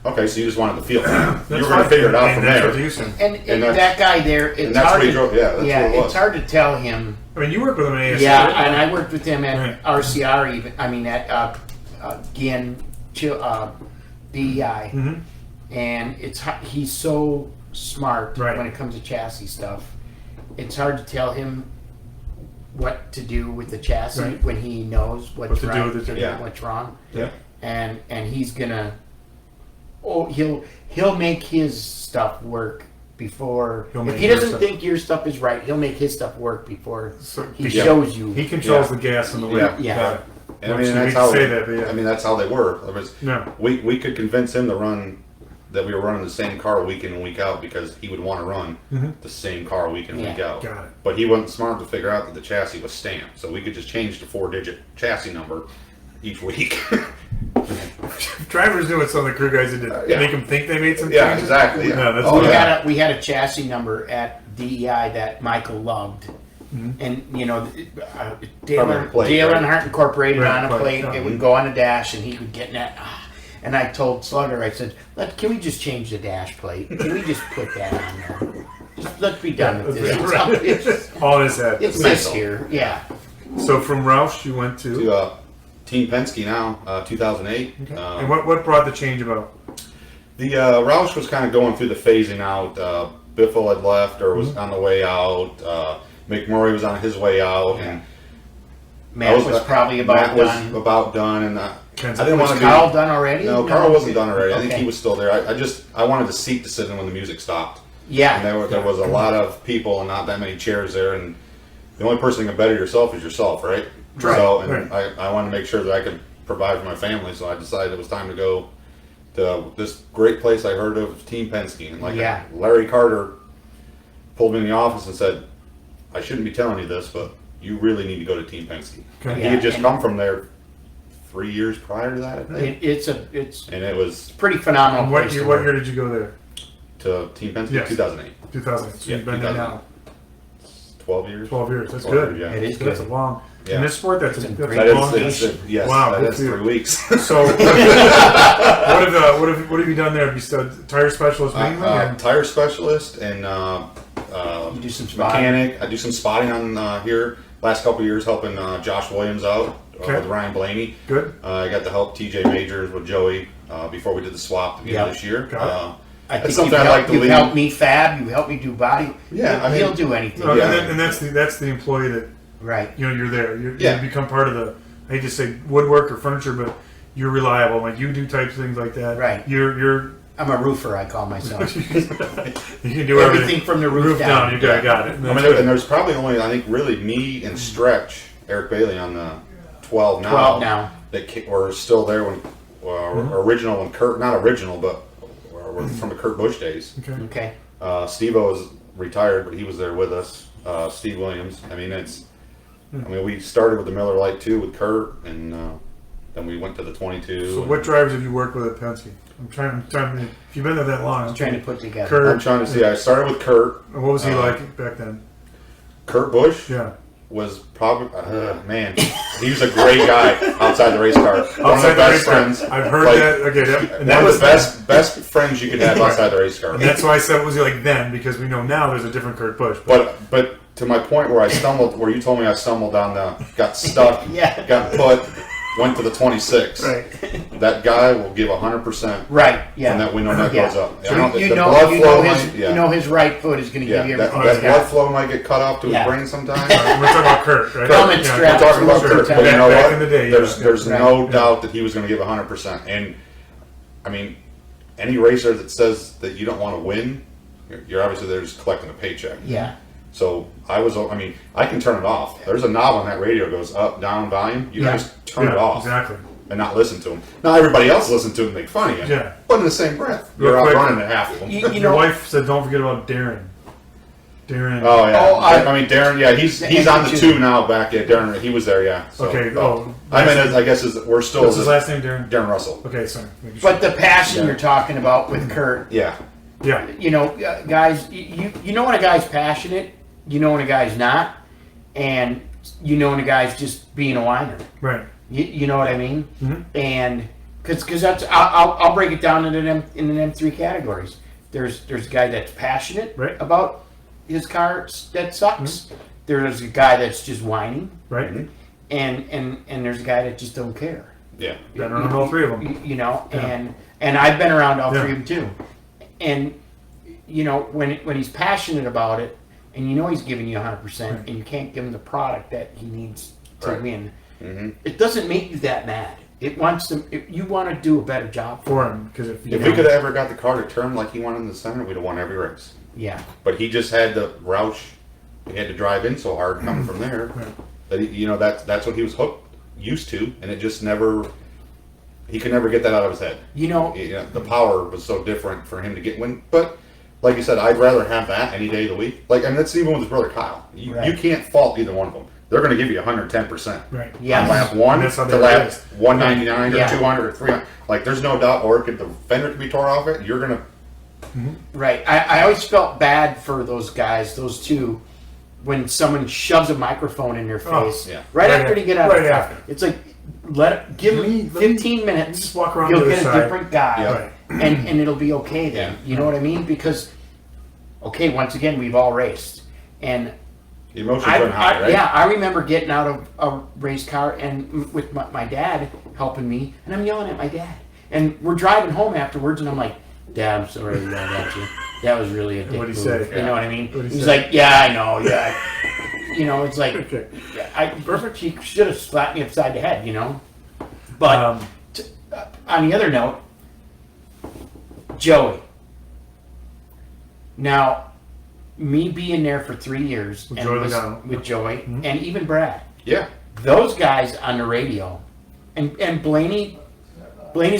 okay, so you just wanted the field. You were going fine. to figure it out from And there. that's what you said. And that guy there, it's that's hard what he to, drove. Yeah, that's what it was. it's hard to tell him. I mean, you work with him at ASC. Yeah, right? and I worked with him at Right. RCR even. I mean, at DEI. Mm-hmm. And he's so smart Right. when it comes to chassis stuff. It's hard to tell him what to do with the chassis Right. when he knows what's What to do right with it, and yeah. what's wrong. Yeah. And he's gonna he'll make his stuff work before. He'll If make he your doesn't stuff- think your stuff is right, he'll make his stuff work before So- he Yeah. shows you. He controls Yeah. the gas and the wheel. Yeah. Yeah. Got it. And I Which mean, you that's hate how. to say that, but yeah. I mean, that's how they were. It was, No. we could convince him to run. That we were running the same car week in and week out because he would want to run the same car week in and week out. Got it. But he wasn't smart to figure out that the chassis was stamped, so we could just change the 4-digit chassis number each week. Drivers knew what some of the crew guys did to Yeah. make them think they made some Yeah, changes. exactly, yeah. No, that's Oh, we yeah. had a chassis number at DEI that Michael loved, and Dale From a plate, Dale right? Earnhardt Incorporated Right, on a plate, plate. yeah. It would go on a dash, and he would get in that. And I told Slugger, I said, "Can we just change the dash plate? Can we just put that on there? Just let's be done with this. Right. It's All in his head. this mental. here, yeah." So from Roush, you went to. to Team Penske now, 2008. And what brought the change about? The Roush was kind of going through the phasing out. Biffle had left or was on the way out. McMurray was on his way out, and Matt was probably about Matt was done. about done, and I Kansas. didn't want Was to be. Carl done already? No, Carl wasn't done already. I think Okay. he was still there. I wanted the seat to sit in when the music stopped. Yeah. And there was a lot of people and not that many chairs there, and the only person that can better yourself is yourself, right? Right, So, and right. I wanted to make sure that I could provide for my family, so I decided it was time to go to this great place I heard of, Team Penske. And Yeah. Larry Carter pulled me in the office and said, I shouldn't be telling you this, but you really need to go to Team Penske. Okay. He Yeah, had just and- come from there 3 years prior to that, I think. It's And it was pretty phenomenal. And what place year, to what work. year did you go there? to Team Penske, Yes. 2008. 2000. So Yeah, you've been there 2000. now 12 years. 12 years. That's 12 good. years, yeah. It is That's good. a long. Yeah. In this sport, that's a It's a that's great a That long. is, yes, Wow, that good is for you. 3 weeks. So, what have you done there? Have you studied tire specialist mainly? or- Tire specialist and You do some spotting. mechanic. I do some spotting on here. Last couple of years helping Josh Williams out Okay. with Ryan Blaney. Good. I got to help TJ Majors with Joey before we did the swap at the beginning of Yep. this year. Got it. I That's think something I'd like to you've leave. helped me fab. You helped me do body. Yeah, I mean- he'll do anything. No, Yeah. and that's the employee that Right. you're there. You Yeah. become part of the. I hate to say woodwork or furniture, but you're reliable. Like you do types of things like that. Right. You're I'm a roofer. I call myself. you can do Everything from the roof down. You got it. I mean, and there's probably only, I think, really me and Stretch, Eric Bailey on the 12 now. 12 now. That were still there when, original when Kurt, not original, but were from the Kurt Busch days. Okay. Okay. Steve-O is retired, but he was there with us. Steve Williams. I mean, we started with the Miller Lite 2 with Kurt, and then we went to the 22. So what drivers have you worked with at Penske? I'm trying to. If you've been there that long, I'm trying to put together. Kurt. I'm trying to see. I started with Kurt. What was he like back then? Kurt Busch Yeah. was probably, man, he was a great guy outside the race car. One of Outside the the best race car. friends. I've heard Like, that. Okay. Yep. And One of the best friends you could have outside the race car. And that's why I said, was he like then? Because we know now there's a different Kurt Busch. But But to my point where where you told me I stumbled down got stuck, Yeah. got put, went to the 26. right. That guy will give 100%. Right. Yeah. And that we know that Yeah. goes up. So I don't- you the know, blood flow his, might- yeah. you know his right foot is going to Yeah, give you that, everything. that he's blood got. flow might get cut off to his Yeah. brain sometimes. We're talking about Kurt, right? Helmet Yeah, strap. We're talking about Absolutely. Kurt, but you know Back what? in the day, there's yeah. there's Right. no Yeah. doubt that he was going to give 100%. And I mean, any racer that says that you don't want to win, you're obviously there just collecting a paycheck. Yeah. So I can turn it off. There's a knob on that radio that goes up, down, volume. You Yeah. can just turn it Yeah, off Exactly. and not listen to him. Now everybody else listen to him and make fun of you. Yeah. But in the same breath, Real you're out quick. running at half of them. You Your know, wife said, "Don't forget about Darren." Darren. Oh yeah. Oh, I mean Darren. Yeah, he's on the Too. 2 now. Back at Darren, he was there. Yeah. So, Okay. Oh. I mean, I guess we're still What's his last name? Darren. Darren Russell. Okay. Sorry. Making sure. but the passion you're talking about with Kurt, Yeah. Yeah. You know, guys, you know when a guy's passionate, you know when a guy's not, and you know when a guy's just being a whiner. Right. You know what I mean? Mm-hmm. And because that's I'll break it down into them three categories. There's a guy that's passionate about his car that sucks. Mm-hmm. There's a guy that's just whining. Right. Mm-hmm. And there's a guy that just don't care. Yeah. Been around all three of them. You know, and I've been around all three of them too. And you know, when he's passionate about it, and you know he's giving you 100%, and you can't give him the product that he needs to win, it doesn't make you that mad. It wants to. You want to do a better job for him, because if we could have ever got the car to turn like he wanted in the center, we'd have won every race. Yeah. But he just had the Roush. He had to drive in so hard coming from there. Right. That you know that's what he was used to, and it just never. He could never get that out of his head. You know, the power was so different for him to get win. But like you said, I'd rather have that any day of the week. Like, and that's even with his brother Kyle. You can't fault either one of them. They're going to give you 110%. Right. Yeah. On lap 1 to lap 199 or 200 or 300. Like, there's no doubt. Or if the fender could be tore off it, you're going to. Right. I always felt bad for those guys, those two, when someone shoves a microphone in their face right after they get out of the car. It's like, give me 15 minutes. Just walk around. You'll to the get side. a different guy, and it'll be okay then. Yeah. You know what I mean? Because, okay, once again, we've all raced, and the emotions run high, right? Yeah, I remember getting out of a race car and with my dad helping me, and I'm yelling at my dad, and we're driving home afterwards, and I'm like, Dad, I'm sorry to yell at you. That was really a dick What'd he move. say? You know what I mean? He's say? like, yeah, I know, yeah. You know, it's like, Perfect. He should have slapped me upside the head, you know? But on the other note, Joey. Now, me being there for 3 years with Joey and even Brad. Yeah. Those guys on the radio, and Blaney's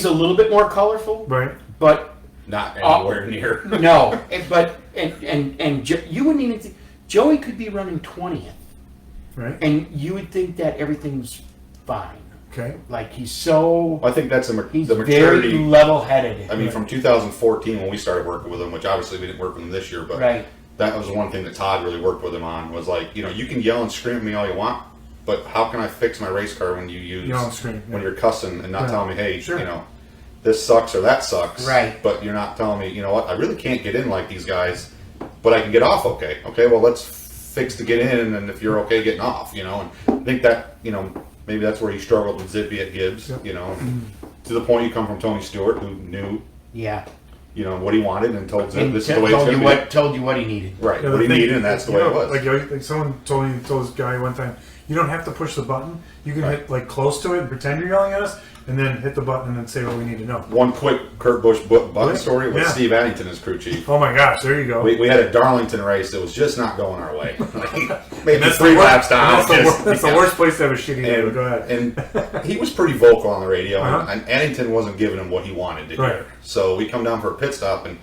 a little bit more colorful, right? But not anywhere near. No, but you wouldn't even think Joey could be running 20th, right? And you would think that everything's fine. Okay. Like he's so. I think that's the maturity. Very level-headed. I mean, from 2014 when we started working with him, which obviously we didn't work with him this year, but that was one thing that Todd really worked with him on. Was like, you know, you can yell and scream at me all you want, but how can I fix my race car when you use when you're cussing and not telling me, hey, you know, this sucks or that sucks. Right. But you're not telling me, you know what, I really can't get in like these guys, but I can get off okay. Okay, well, let's fix to get in, and if you're okay getting off, you know. And I think that, you know, maybe that's where he struggled with Zippy at Gibbs, you know, to the point you come from Tony Stewart, who knew, you know, what he wanted and told Zip this is the way it's going to be. Told you what he needed. Right, what he needed, and that's the way it was. Like someone told this guy one time, you don't have to push the button. You can hit like close to it and pretend you're yelling at us, and then hit the button and then say what we need to know. One quick Kurt Busch button story with Steve Addington as crew chief. Oh my gosh, there you go. We had a Darlington race that was just not going our way. Maybe 3 laps down. That's the worst place to have a shitty day. Go ahead. And he was pretty vocal on the radio, and Addington wasn't giving him what he wanted to hear. So we come down for a pit stop, and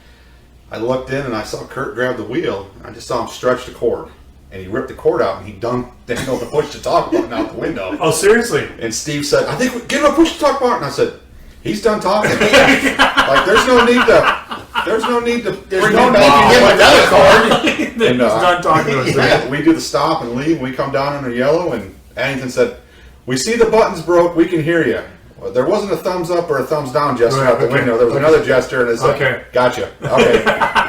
I looked in and I saw Kurt grab the wheel. I just saw him stretch the cord. And he ripped the cord out and he dunked Daniel the push to talk about out the window. Oh, seriously? And Steve said, I think we give him a push to talk about. And I said, he's done talking. Like, there's no need to bring him another cord. He's done talking to us. We do the stop and leave. We come down under yellow, and Addington said, we see the buttons broke. We can hear you. Well, there wasn't a thumbs up or a thumbs down gesture out the window. There was another gesture, and it's like, gotcha. Okay.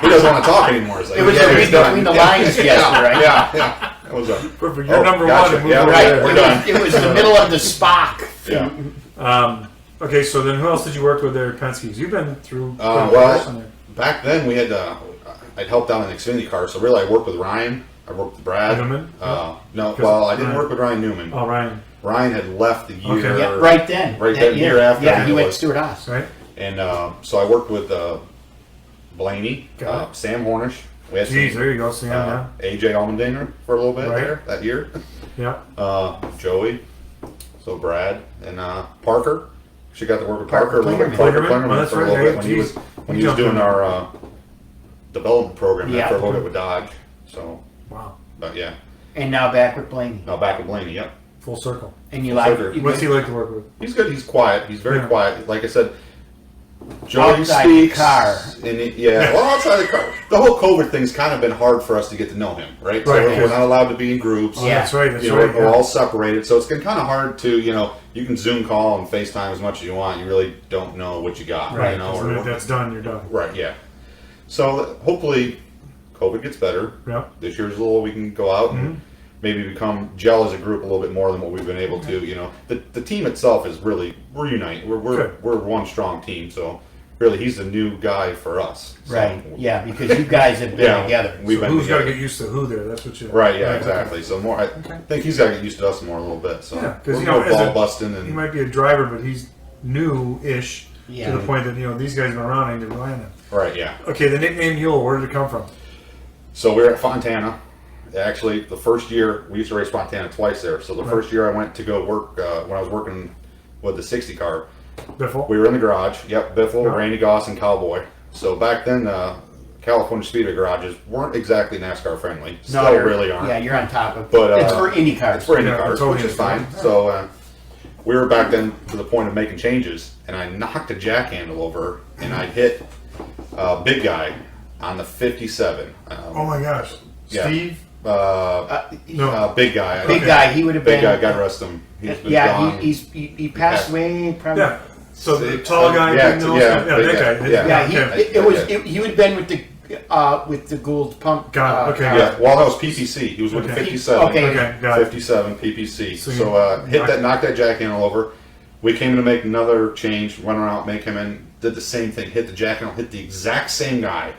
He doesn't want to talk anymore. It's like, it was a read between the lines gesture, right? Yeah. It was a perfect. You're number one. We're done. It was the middle of the Spock. Yeah. Okay, so then who else did you work with there at Penske? You've been through. Back then we had I'd helped out in Xfinity cars, so really I worked with Ryan. I worked with Brad. Newman? I didn't work with Ryan Newman. Oh, Ryan. Ryan had left the year. Okay. Yeah, right then. Right then, year after. Yeah, he went to Stewart Haas. Right. And so I worked with Blaney, Sam Hornish. We had there you go, Sam. AJ Allmendinger for a little bit there that year. Yeah. Joey. So Brad and Parker. She got to work with Parker a little bit. Parker Klingerman for a little bit when he was doing our development program for a little bit with Dodge. So. Wow. But yeah. And now back with Blaney. Yep. Full circle. And you What's he like to work with? He's good. He's quiet. He's very quiet. Like I said, Joey outside speaks. the car. Well, outside the car. The whole COVID thing's kind of been hard for us to get to know him, right? So Right. we're not allowed to be in groups. Oh, that's right. That's You know, right. we're all separated, so it's been kind of hard to, you can Zoom call and FaceTime as much as you want. You really don't know what you got, Right. you know? 'Cause when that's done, you're done. Right, yeah. So hopefully COVID gets better. Yeah. This year's a little we can go out and maybe become gel as a group a little bit more than what we've been able to. You know, the team itself is really we're united. We're one strong team. So really, he's the new guy for us. So, Right. Yeah, because you guys have been together. We've So been who's got to together. get used to who there? That's what you. Right. Yeah. Exactly. So more. I think he's got to get used to us more a little bit. So Yeah, because we're you know, as ball a- busting he and might be a driver, but he's new-ish Yeah. to the point that these guys have been around and they're relying on him. right. Yeah. Okay, the nickname Mule, where did it come from? So we were at Fontana. Actually, the first year we used to race Fontana twice there. So the first year I went to go work when I was working with the 60 car. Biffle. We were in the garage. Yep, Biffle, Yeah. Randy Goss, and Cowboy. So back then, California Speedway garages weren't exactly NASCAR friendly. Still you're- really aren't. Yeah, you're on top of. But, it's for Indy cars. It's for Indy Yeah, cars, totally which is is. fine. So we were back then to the point of making changes, and I knocked a jack handle over, and I hit a big guy on the 57. Oh my gosh. Yeah. Steve? No. Big guy. Big guy. He would have Big been. guy. God rest him. He's been Yeah, gone. he passed away probably. Yeah. So the tall guy, Yeah, big nose, yeah, that big guy. guy. Yeah. Yeah, Okay. he would have been with the Gould pump. Got it, okay. car. Yeah, well, that was PPC. He was with the Okay. 57. Okay. Okay, got it. 57 PPC. So So, you- knocked that jack handle over. We came in to make another change, went around, make him in, did the same thing, hit the jack handle, hit the exact same guy.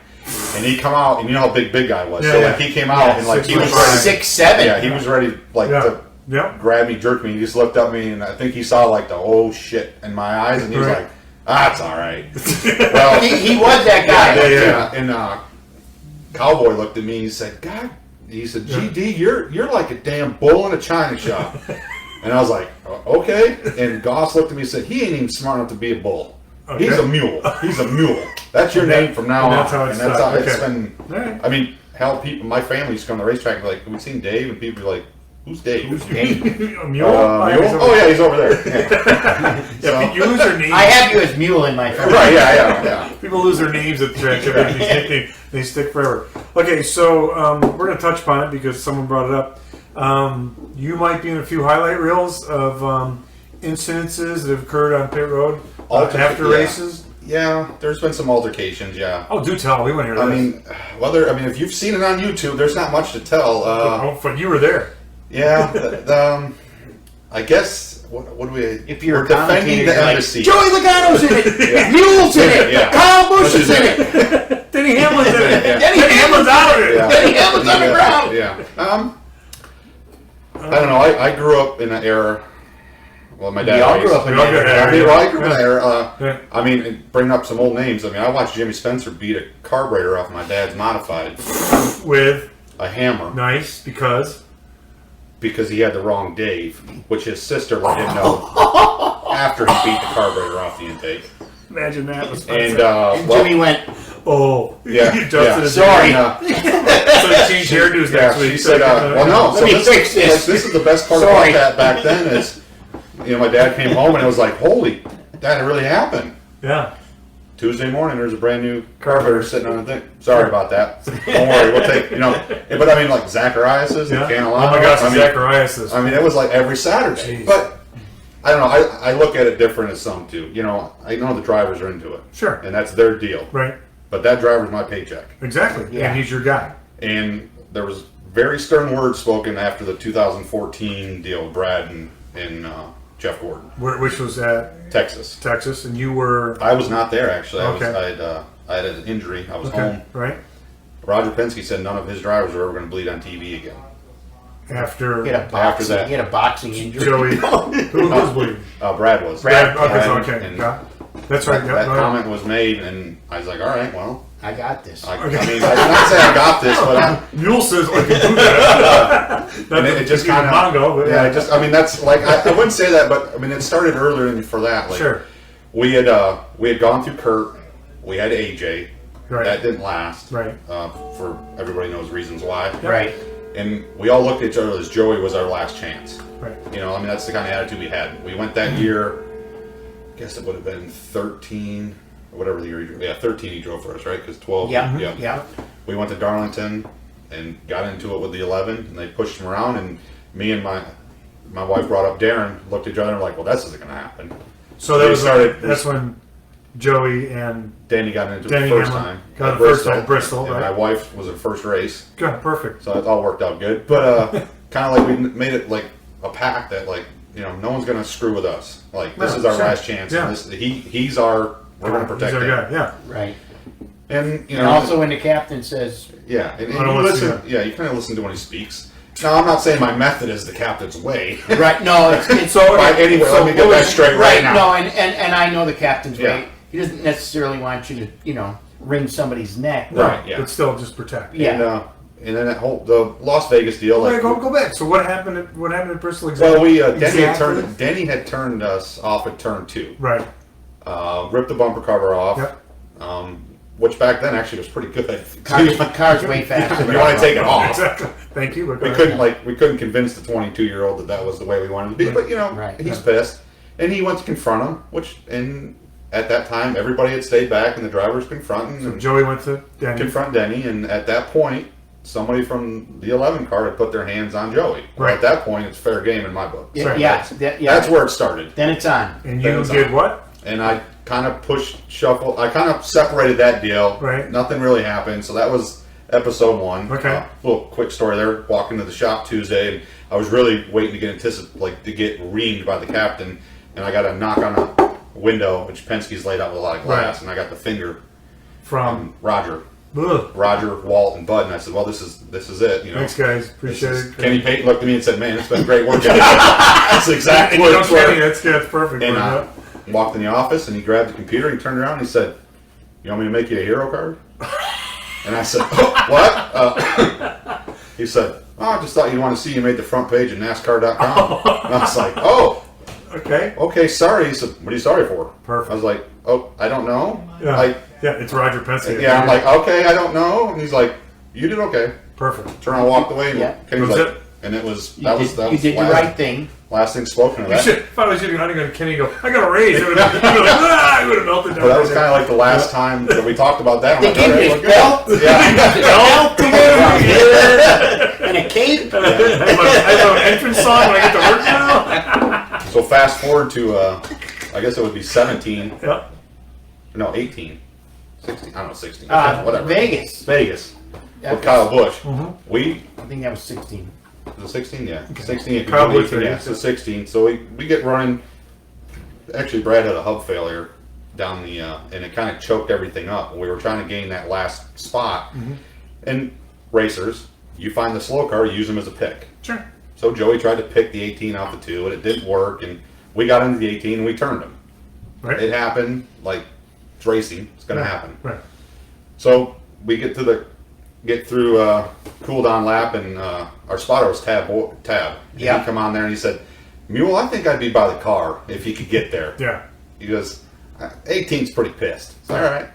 And he come out, and you know how big guy was. Yeah, so yeah. like he came out and like he was 6'5". ready. 6'7". Yeah, he was ready like Yeah. to Yep. grab me, jerk me. He just looked at me, and I think he saw like the oh shit in my eyes, and he was Right. like, "That's all right." Well, He was that guy. Yeah. And Cowboy looked at me and he said, "God," he said, "GD, you're like a damn bull in a china shop." And I was like, "Okay." And Goss looked at me and said, "He ain't even smart enough to be a bull. Okay. He's a mule. He's a mule. That's your name from now and on." that's how it and that's stuck. how it's Okay. been. All right. I mean, hell, people, my family used to come to the racetrack and be like, "Have we seen Dave?" And people be like, "Who's Dave?" A mule? Mule? Oh yeah, he's over there. Yeah. Yeah, you lose their names. I have you as Mule in my phone. Right? Yeah. People lose their names at the track. These nicknames, they stick forever. Okay, so we're going to touch upon it because someone brought it up. You might be in a few highlight reels of incidences that have occurred on pit road after yeah. races. Yeah, there's been some altercations. Yeah. Oh, do tell. We want to hear I this. mean, if you've seen it on YouTube, there's not much to tell. But you were there. Yeah, I guess what do we? If you're we're a defending commentator, the you're like, embassy. Joey Logano's in it. Mule's in it. Yeah. Kyle Busch is in it. Denny Hamlin's in it. Yeah. Denny Hamlin's out of it. Yeah. Denny Hamlin's on the ground. Yeah. I don't know. I grew up in an era. Well, my dad. We all raced. grew up in We all that grew up in era. that I mean, well, I grew up in that era. Yeah. I mean, bringing up some old names. I mean, I watched Jimmy Spencer beat a carburetor off my dad's modified, With a hammer, nice because because he had the wrong Dave, which his sister let him know after he beat the carburetor off the intake. imagine that was And And well, Jimmy went, oh yeah, you adjusted his Sorry. and, so they changed hairdos yeah, next week. she said, well, no. Let me fix this. Like, this is the best part Sorry. about that back then is, my dad came home and it was like, holy, that really happened. Yeah. Tuesday morning, there's a brand new carburetor sitting on the thing. Sorry about that. Don't worry, we'll take, but I mean, like Zacharias's Yeah. and Oh Canalano. my gosh, I mean, Zacharias. I mean, it was like every Saturday. Jeez. But I don't know. I look at it different as some too. I know the drivers are into it. Sure. And that's their deal. Right. But that driver's my paycheck. Exactly. Yeah. And he's your guy. And there was very stern words spoken after the 2014 deal with Brad and Jeff Gordon, Which was at Texas. Texas, and you were I was not there actually. Okay. I had an injury. I was okay, home. right Roger Penske said none of his drivers were ever going to bleed on TV again. after he had a boxing injury. Joey. Who was bleeding? Brad was. Brad. And- Okay. and Got it. That's right. That Yep, no, comment was made, and I was like, all right, well. I got this. I mean, I did not say I got this, but Mule says I can do that. and it just kind of Mongo, but yeah. I mean, that's like I wouldn't say that, but I mean, it started earlier than for that. Like, Sure. We had gone through Kurt. We had AJ. Right. That didn't last. Right. For everybody knows reasons why. Right. And we all looked at each other as Joey was our last chance. Right. I mean, that's the kind of attitude we had. We went that year. I guess it would have been 13. whatever the year he drove. Yeah, 13 he drove for us, right? Because 12. Yeah, yeah. We went to Darlington and got into it with the 11, and they pushed him around, and me and my wife brought up Darren, looked at each other and were like, well, this isn't going to happen. So that was that's when Joey and Danny got into it Danny the first Hamlin time. got at the first time at Bristol, and right? my wife was her first race. Good, perfect. So it all worked out good. But kind of like we made it like a pact that like, you know, no one's going to screw with us. Like, this is our last chance. Yeah. And he's our, we're going to protect him. Guy. Yeah. Right. And, you know. And also when the captain says... Yeah, and you listen, you kind of listen to when he speaks. Now, I'm not saying my method is the captain's way. Right, no, it's so... Anyway, let me get that straight right now. No, and I know the captain's way. He doesn't necessarily want you to, you know, wring somebody's neck. Right, yeah. But still just protect. Yeah. And then the Las Vegas deal. Like, go back. So what happened at Bristol exactly? exactly? Well, Denny had turned us off at turn 2. Right. Ripped the bumper cover off. Yep. Which back then actually was pretty good. Cars way faster. You want to take it off. Exactly. Thank you. We couldn't convince the 22-year-old that was the way we wanted to be. But you know, he's pissed, and he went to confront him. And at that time, everybody had stayed back, and the driver was confronting. So Joey went to Denny. Confront Denny, and at that point, somebody from the 11 car had put their hands on Joey. Right. At that point, it's fair game in my book. Yeah, that's where it started. Then it's on. And you did what? And I kind of I kind of separated that deal. Right. Nothing really happened. So that was episode 1. Okay. Little quick story there. Walking to the shop Tuesday, and I was really waiting to get reamed by the captain, and I got a knock on a window, which Penske's laid out with a lot of glass, and I got the finger from Roger. Ugh. Roger, Walt, and Bud, and I said, "Well, this is it." You know. Thanks, guys. Appreciate it. Kenny Payton looked at me and said, "Man, it's been great work." That's exactly what it's That's perfect. And I walked in the office, and he grabbed the computer, and he turned around, and he said, "You want me to make you a hero card?" And I said, "Oh, what?" He said, "Oh, I just thought you'd want to see you made the front page of NASCAR.com." And I was like, "Oh, okay, sorry." He said, "What are you sorry for?" Perfect. I was like, "Oh, I don't know." Yeah. Yeah, it's Roger Penske. Yeah, I'm like, "Okay, I don't know." And he's like, "You did okay." Perfect. Turn around, walked away. Yeah. Kenny's like, and it was that was you did the right thing. Last thing spoken of that. If I was you, I'd go to Kenny and go, "I got a raise." He would have melted down. But that was kind of like the last time that we talked about that. They gave me a belt. Yeah. And a cape. I have an entrance song when I get to work now. So fast forward to, I guess it would be 17. Yep. No, 18. 16. I don't know, 16. Whatever. Vegas. With Kyle Busch. Mm-hmm. I think that was 16. Was it 16? Yeah. 16. Kyle Busch, yeah, so 16. So we get running. Actually, Brad had a hub failure down the, and it kind of choked everything up. We were trying to gain that last spot. Mm-hmm. And racers, you find the slow car, you use them as a pick. Sure. So Joey tried to pick the 18 off the 2, and it didn't work. And we got into the 18, and we turned him. Right. It happened. Like, it's racing. It's going to happen. Right. So we get through cool down lap, and our spotter was Tab. And he come on there and he said, "Mule, I think I'd be by the car if he could get there." Yeah. He goes, 18's pretty pissed. It's all right.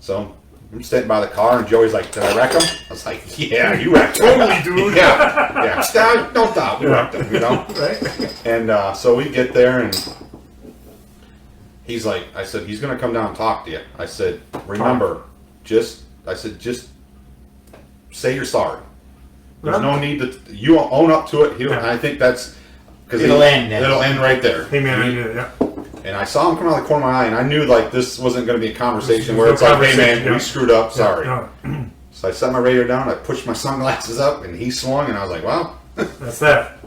So I'm standing by the car, and Joey's like, "Did I wreck him?" I was like, "Yeah, you wrecked him." Totally, dude. Yeah. Don't doubt. We wrecked him, you know? Right. And so we get there, and he's like, I said, "He's going to come down and talk to you." I said, "Remember, just say you're sorry. There's no need to, you own up to it." And I think that's, because it'll end right there. Hey, man, I did it, yeah. And I saw him come out of the corner of my eye, and I knew like this wasn't going to be a conversation where it's like, "Hey man, we screwed up, sorry." No. So I set my radio down, I pushed my sunglasses up, and he swung, and I was like, "Well, that's that.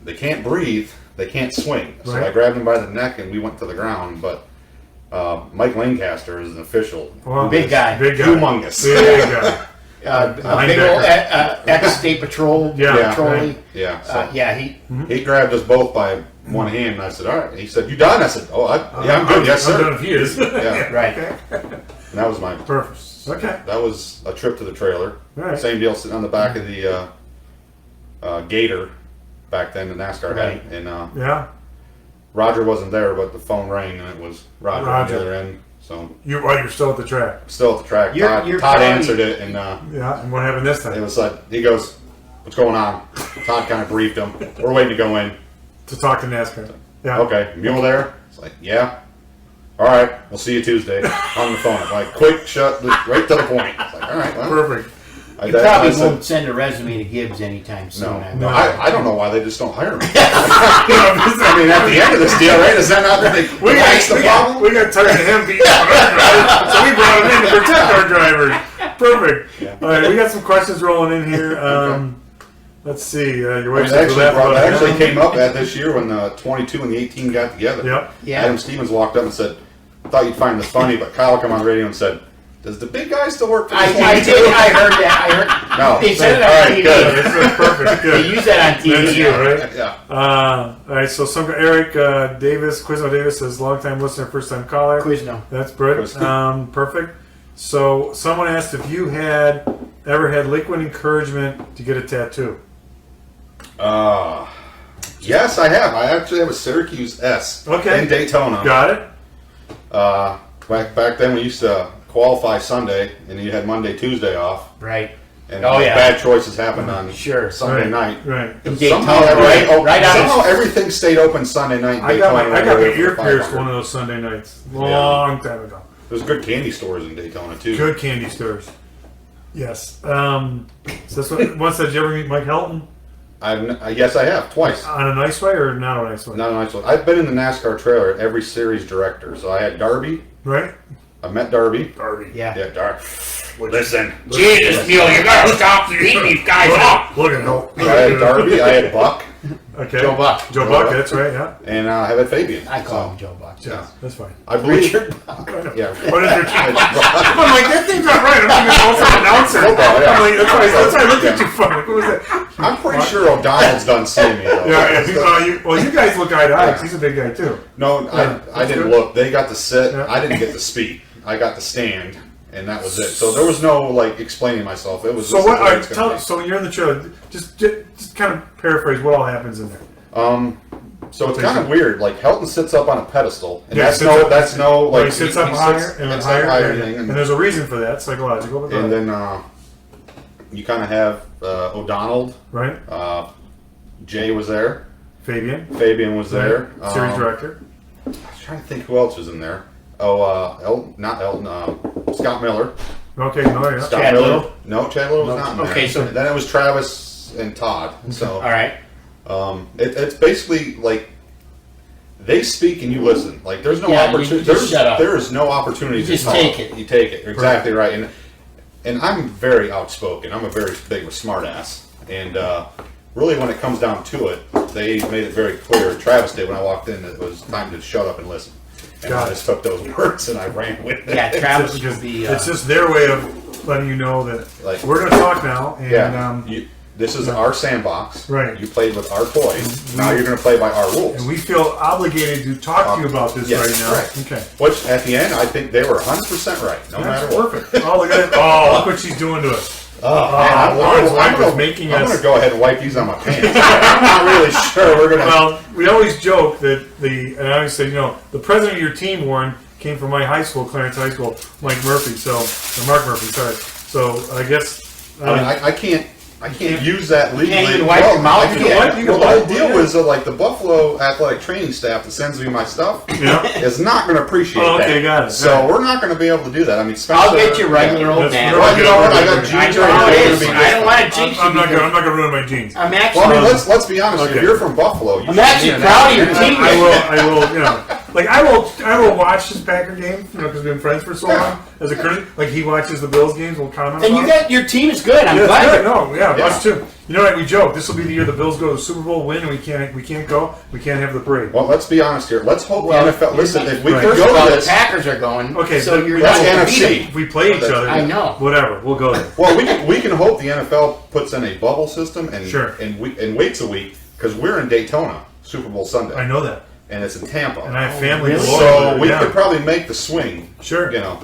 They can't breathe, they can't swing." So Right. I grabbed him by the neck, and we went to the ground. But Mike Lancaster is an official. Well, big guy. Humongous. Big guy. A big old ex-state patrol patrollee. Yeah. So he he grabbed us both by one hand, and I said, "All right." He said, "You done?" I said, "Oh, I'm good. Yes, sir." I'm done if he is. Yeah. Right. And that was my Perfect. Okay. That was a trip to the trailer. Right. Same deal, sitting on the back of the Gator back then, the NASCAR had. And Yeah. Roger wasn't there, but the phone rang, and it was Roger on the other end. So You're still at the track. still at the track. You're Todd answered it, and Yeah. And what happened this time? it was like, he goes, "What's going on?" Todd kind of briefed him. "We're waiting to go in." To talk to NASCAR. Yeah. "Okay, Mule there?" It's like, "Yeah." All right, we'll see you Tuesday on the phone. Like, quick, shut, right to the point. It's like, all right, well. Perfect. You probably won't send a resume to Gibbs anytime soon. No, I don't know why they just don't hire me. I mean, at the end of this deal, right? Is that not the problem? We got tired of him being on our drivers, so we brought him in to protect our drivers. Perfect. Yeah. All right, we got some questions rolling in here. Let's see. Your wife's that actually came up at this year when the 22 and the 18 got together. Yep. Yeah. Adam Stevens walked up and said, "I thought you'd find this funny," but Kyle came on the radio and said, "Does the big guy still work for the 22?" I heard that. No. They said it All on right, TV. good. This is perfect. Good. They use that on TV. That's you, right? Yeah. All right, so Eric Davis, Quizno Davis says, long-time listener, first-time caller. Quizno. That's good. Perfect. So someone asked if you had ever had liquid encouragement to get a tattoo. Yes, I have. I actually have a Syracuse S in Daytona. Got it. Back then we used to qualify Sunday, and you had Monday, Tuesday off. Right. And bad choices happened on Sunday night. Right. Somehow everything stayed open Sunday night. I got my ear pierced one of those Sunday nights. Long time ago. There's good candy stores in Daytona too. Good candy stores. Yes. So that's what. Once did you ever meet Mike Helton? Yes, I have twice. On a nice way or not a nice way? Not a nice way. I've been in the NASCAR trailer at every series director. So I had Darby. Right. I met Darby. Yeah. Yeah, Darby. Listen. Jesus, Mule, you gotta stop beating these guys up. Look at him. I had Darby. I had Buck. Okay. Joe Buck. Joe Buck, that's right, yeah. And I have Fabian. I call him Joe Buck. Yeah, that's fine. I believe. Richard Buck. Yeah. What is your I'm like, that thing's not right. I'm thinking also announcer. Yeah. I'm like, that's why I looked at you funny. What was that? I'm pretty sure O'Donnell's done seeing me though. Yeah. You guys look eye to eye. He's a big guy too. No, Yeah, I didn't good. look. They got to sit. Yeah. I didn't get to speak. I got to stand, and that was it. So there was no explaining myself. It was. So just what? the way it's gonna be. So you're in the trailer. Just kind of paraphrase what all happens in there. So it's kind of weird. Like Helton sits up on a pedestal, and Yeah, that's he sits up higher and it's higher, higher and there's a reason for that, psychological. But and then you kind of have O'Donnell. right, Jay was there. Fabian was there. Series director. I was trying to think who else was in there. Oh, not Elton. Scott Miller. Okay, no, yeah. Scott Chad Miller. Little? No, Chad Little was not in there. Okay, so- And then it was Travis and Todd. So All right. it's basically like they speak and you listen. Like there's no Yeah, you opportunity. just shut up. There is no opportunity You to just talk. take it. You take it. Exactly right. And I'm very outspoken. I'm a very big smartass. And really, when it comes down to it, they made it very clear. Travis did when I walked in that it was time to shut up and listen. And I just took those words and I ran with it. Yeah, Travis Because will be. it's just their way of letting you know that Like- we're going to talk now, and This is our sandbox. Right. You played with our toys. Now you're going to play by our rules. and we feel obligated to talk to you about this Yes, right now. right. Okay. Which, at the end, I think they were 100% right, no matter That's what. perfect. Oh, look at that. Oh, look what she's doing to us. I'm gonna go ahead and wipe these on my pants. I'm not really sure we're gonna. Well, we always joke that and I always say, the president of your team, Warren, came from my high school, Clarence High School, Mark Murphy. Sorry. So I guess. I can't use that legally. Can't even wipe your mouth. I can't. You can The whole wipe, deal yeah. was the Buffalo athletic training staff that sends me my stuff Yeah. is not going to appreciate that. Okay, got it. So Right. we're not going to be able to do that. I mean, I'll get you regular old That's man. really Well, you know what? I got I jeans know right how here. it It'll is. be I don't good. want to jinx you. I'm not gonna ruin my jeans. I'm actually. Well, I mean, let's be honest. Okay. If you're from Buffalo, you I'm should actually be an proud of your athlete. team. I will. I will watch this Packer game, because we've been friends for so long. As a courtesy, like he watches the Bills games, we'll comment. And you about it. got your team is good. I'm Yeah, glad. that's good. No, yeah, Yeah. us too. You know what? We joke. This will be the year the Bills go to the Super Bowl, win, and we can't go. We can't have the parade. Well, let's be honest here. Let's hope Well, the NFL. Listen, if we Right. could First of go all, to the this. Packers are going. Okay, so but you're that's not gonna beat NFC. them. If we play each other, I know. Whatever, we'll go there. Well, we can hope the NFL puts in a bubble system and Sure. and waits a week because we're in Daytona Super Bowl Sunday I know that, and it's in Tampa. and I have family. really? galore So there, we yeah. could probably make the swing. Sure. You know.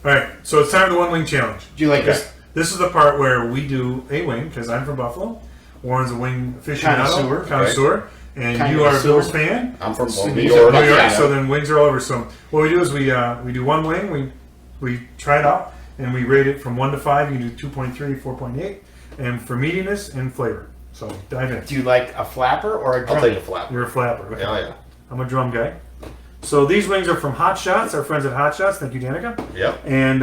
All right, so it's time for the one wing challenge. Do you like Okay. this? This is the part where we do a wing because I'm from Buffalo. Warren's a wing aficionado, connoisseur, and you are a Bills fan. I'm from So New these York. are- New York, Yeah. so then wings are all over. So what we do is we do one wing, we try it out, and we rate it from 1 to 5. You can do 2.3, 4.8, and for meatiness and flavor. So dive in. Do you like a flapper or a drum? I'll take a flap. You're a flapper. Okay. Yeah, yeah. I'm a drum guy. So these wings are from Hot Shots, our friends at Hot Shots. Thank you, Danica. Yep. And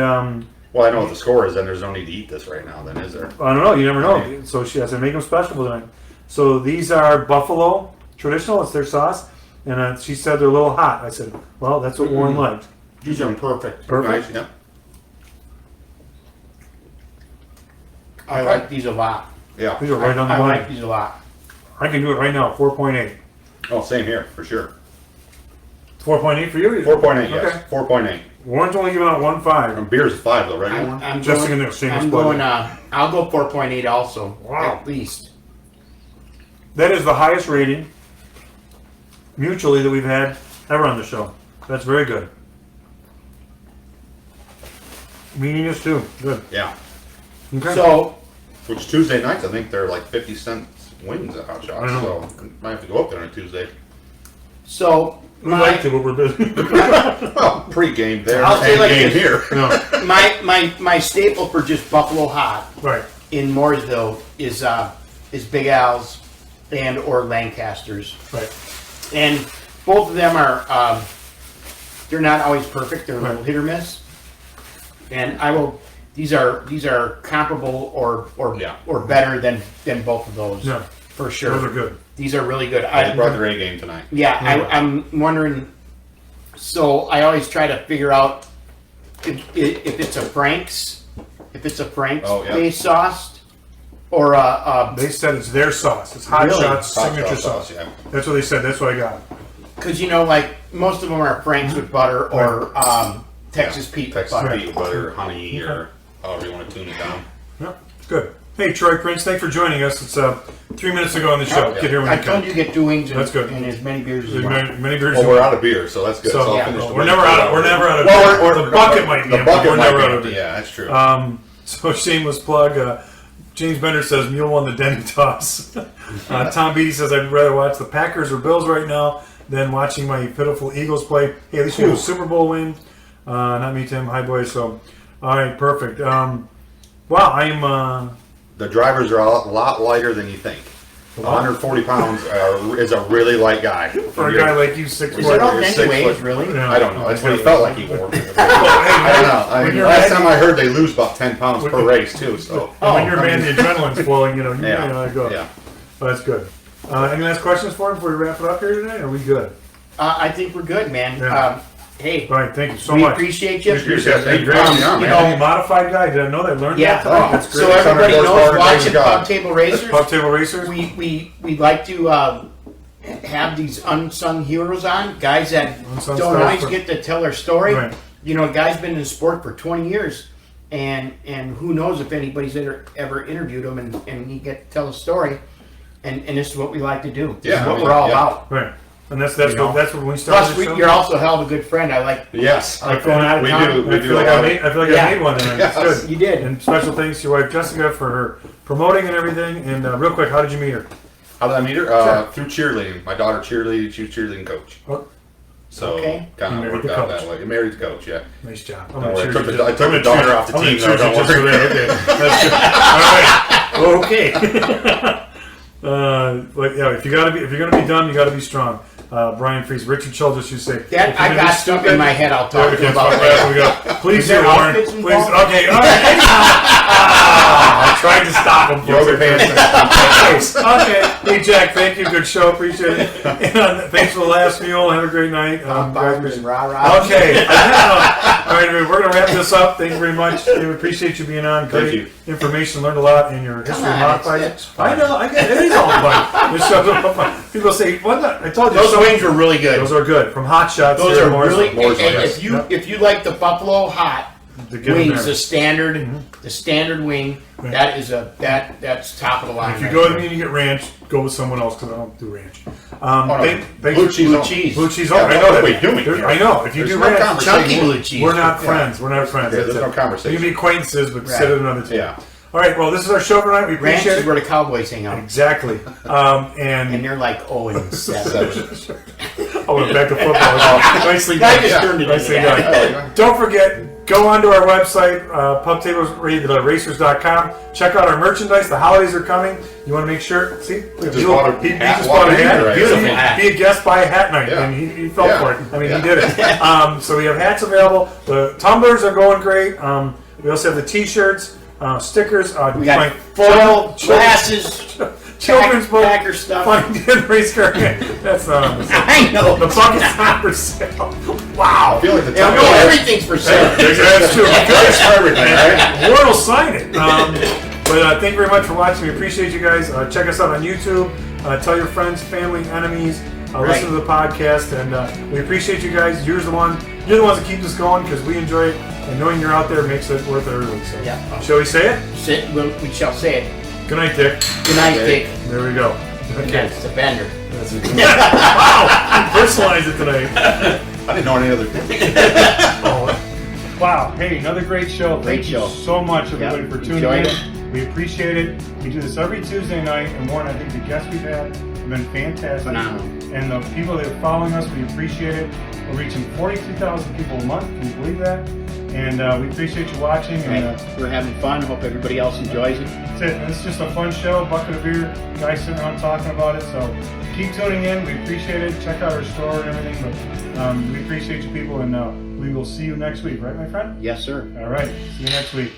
Well, I know what the score is, then there's no need to eat this right now, then, is there? I don't know. You never know. So she has to make them special for tonight. So these are buffalo traditional. It's their sauce. And she said they're a little hot. I said, well, that's what Warren liked. These are perfect. Perfect. Nice, yeah. I like these a lot. Yeah. These are right on the I line. like these a lot. I can do it right now. 4.8. Oh, same here, for sure. 4.8 for you? 4.8, yes. Okay. 4.8. Warren's only giving out 1.5. And beer's 5, though, right? I'm Just going, in the same I'm spot. going I'll go 4.8 also. Wow. At least. That is the highest rating mutually that we've had ever on the show. That's very good. Meaningless too. Good. Yeah. Okay. So Which Tuesday nights, I think they're like 50 cents wings at Hot Shots. I know. So might have to go up there on a Tuesday. we like to, but we're busy. Well, pre-game there I'll say and like game this. here. No. my staple for just Buffalo Hot Right. in Mooresville is Big Al's and or Lancaster's. Right. And both of them are they're not always perfect. They're a little hit or miss. And these are comparable or better than both of those. Yeah. For sure. Those are good. These are really good. They brought their A game tonight. Yeah, I'm wondering. So I always try to figure out if it's a Frank's, Oh, yeah. based sauce, or They said it's their sauce. It's Hot Really? Shots Hot signature Shot sauce. yeah. That's what they said. That's what I got. because like most of them are Frank's with butter or Texas Pete Texas butter. Pete butter, honey, or however you want to tune it down. Yeah. Good. Hey, Troy Prince, thanks for joining us. It's 3 minutes ago on the show. Yeah. Get here when I you can. told you to get 2 wings and, That's good. and as many beers as you Many, want. many beers. Well, we're out of beer, so that's good. So, I'll yeah, finish well, the We're beer. never out of. We're never out of. Well, the bucket might be. The empty. bucket We're might never be out of empty. it. Yeah, that's true. So shameless plug. James Bender says Mule won the Denny toss. Tom Beatty says I'd rather watch the Packers or Bills right now than watching my pitiful Eagles play. Hey, at least you have a Super Bowl win. Not me, Tim. Hi, boys. So, all right, perfect. Wow, I'm. The drivers are a lot lighter than you think. 140 pounds is a really light guy. For a guy like you, 6 Is foot. it all You're 6 anyways, foot. really? Yeah. I don't know. That's what he felt like he wore. I don't know. When you're Last mad- time I heard they lose about 10 pounds per race, too. So And when you're mad, the adrenaline's flowing. You yeah, know, go. yeah. Oh, that's good. Any last questions for him before we wrap it up here today? Are we good? I think we're good, man. Yeah. Hey, All right, thank you so we much. appreciate you. We appreciate it. Thank you for Great. having me on, You man. know, modified guy. Did I know that? I learned Yeah. that tonight. That's great. So everybody 600 knows horsepower, watching praise God. Pub Table Racers. Pub Table Racers. We like to have these unsung heroes on, guys that Unsung don't stars always for- get to tell their story. Right. You know, a guy's been in the sport for 20 years, and who knows if anybody's ever interviewed him and he get to tell a story. And this is what we like to do. This Yeah, is what I mean, we're all yeah. about. Right. And that's You know. what when we started Plus, the show. you're also a hell of a good friend. I like. Yes. I like going out of We town. do. We I do. feel like a I lot made, I feel like Yeah. I made one tonight. Yes. It's good. You did. And special thanks to your wife Jessica for her promoting and everything. And real quick, how did you meet her? How did I meet her? Sure. Through cheerleading. My daughter cheerleaded. She was cheerleading coach. Oh, So Okay. kind Married of worked the out coach. that way. Married the coach, yeah. nice job. Don't worry, I took the daughter off the team. Though, don't Just for worry. that. Okay. That's good. All right. Okay. But yeah, if you're gonna be dumb, you gotta be strong. Brian Fries, Richard Childress, you say. That if you're I gonna got be stuff stupid- in my head. I'll There talk we to you go. about There later. we go. Please Is there do, Warren. outfits Please. involved? Okay. All right. I tried to stop him. Yoga pants. Okay. Hey, Jack. Thank you. Good show. Appreciate it. And thanks for the last meal. Have a great night. Fireman, rah, rah. Okay. All right, we're going to wrap this up. Thank you very much. We appreciate you being on. Thank Great information. Learned a lot in your history of on, modified. it's fun. I know. I get it. It is all fun. This show's all fun. People say, "What the?" I told you. Those so- wings were really good. Those are good. From Hot Shots. Those here are in Mooresville. really. Mooresville, And yes. if you like the Buffalo Hot To give them wings, there. the standard wing, Right. that is that's top of the line. If you right go to there. me and you get ranch, go with someone else because I don't do ranch. Oh, no. Thanks Blue for- cheese. Blue only. cheese. Blue cheese. Yeah, Oh, I what know are that. we doing There- here? I know. If you There's do no ranch, conversation. Chunky blue cheese. we're not Yeah. friends. We're not friends. Yeah, That's there's it. no conversation. You can be acquaintances, but Right. sit at another table. Yeah. All right. Well, this is our show tonight. We Ranch appreciate is it. where the Cowboys hang out, Exactly. and And they're like 0-7. oh, we're back to football. Nicely I done. just turned it Nicely into done. that. Don't forget, Go onto our website, pubtablesracers.com. Check out our merchandise. The holidays are coming. You want to make sure. See, he just bought a hat. Beautiful hat. Be a guest, buy a hat night, Yeah. and he fell for it. I mean, he did it. So we have hats available. The tumblers are going great. We also have the T-shirts, stickers. We got foil glasses. Children's book, Packer stuff. Funny Dad Race Car. That's not. I know. The bucket's not for sale. Wow. I feel like the Yeah, time. no, everything's for sale. That's true. Thanks for everything, right? Warren will sign it. But thank you very much for watching. We appreciate you guys. Check us out on YouTube. Tell your friends, family, enemies. Listen to the podcast, and we appreciate you guys. You're the ones that keep us going because we enjoy it, and knowing you're out there makes it worth it every week. So, shall we say it? We shall say it. Good night, Dick. Good night, Dick. There we go. Okay. That's the bender. That's it. Wow! Personalize it tonight. I didn't know any other. Oh, wow. Hey, another great show. Thank you so much, everybody, for tuning in. We appreciate it. We do this every Tuesday night, and Warren, I think the guests we've had have been fantastic. Phenomenal. And the people that are following us, we appreciate it. We're reaching 42,000 people a month. Can you believe that? And we appreciate you watching. And we're having fun. Hope everybody else enjoys it. that's it. And it's just a fun show. Bucket of beer, guys sitting around talking about it. So keep tuning in. We appreciate it. Check out our store and everything. But we appreciate you people, and we will see you next week. Right, my friend? Yes, sir. All right. See you next week.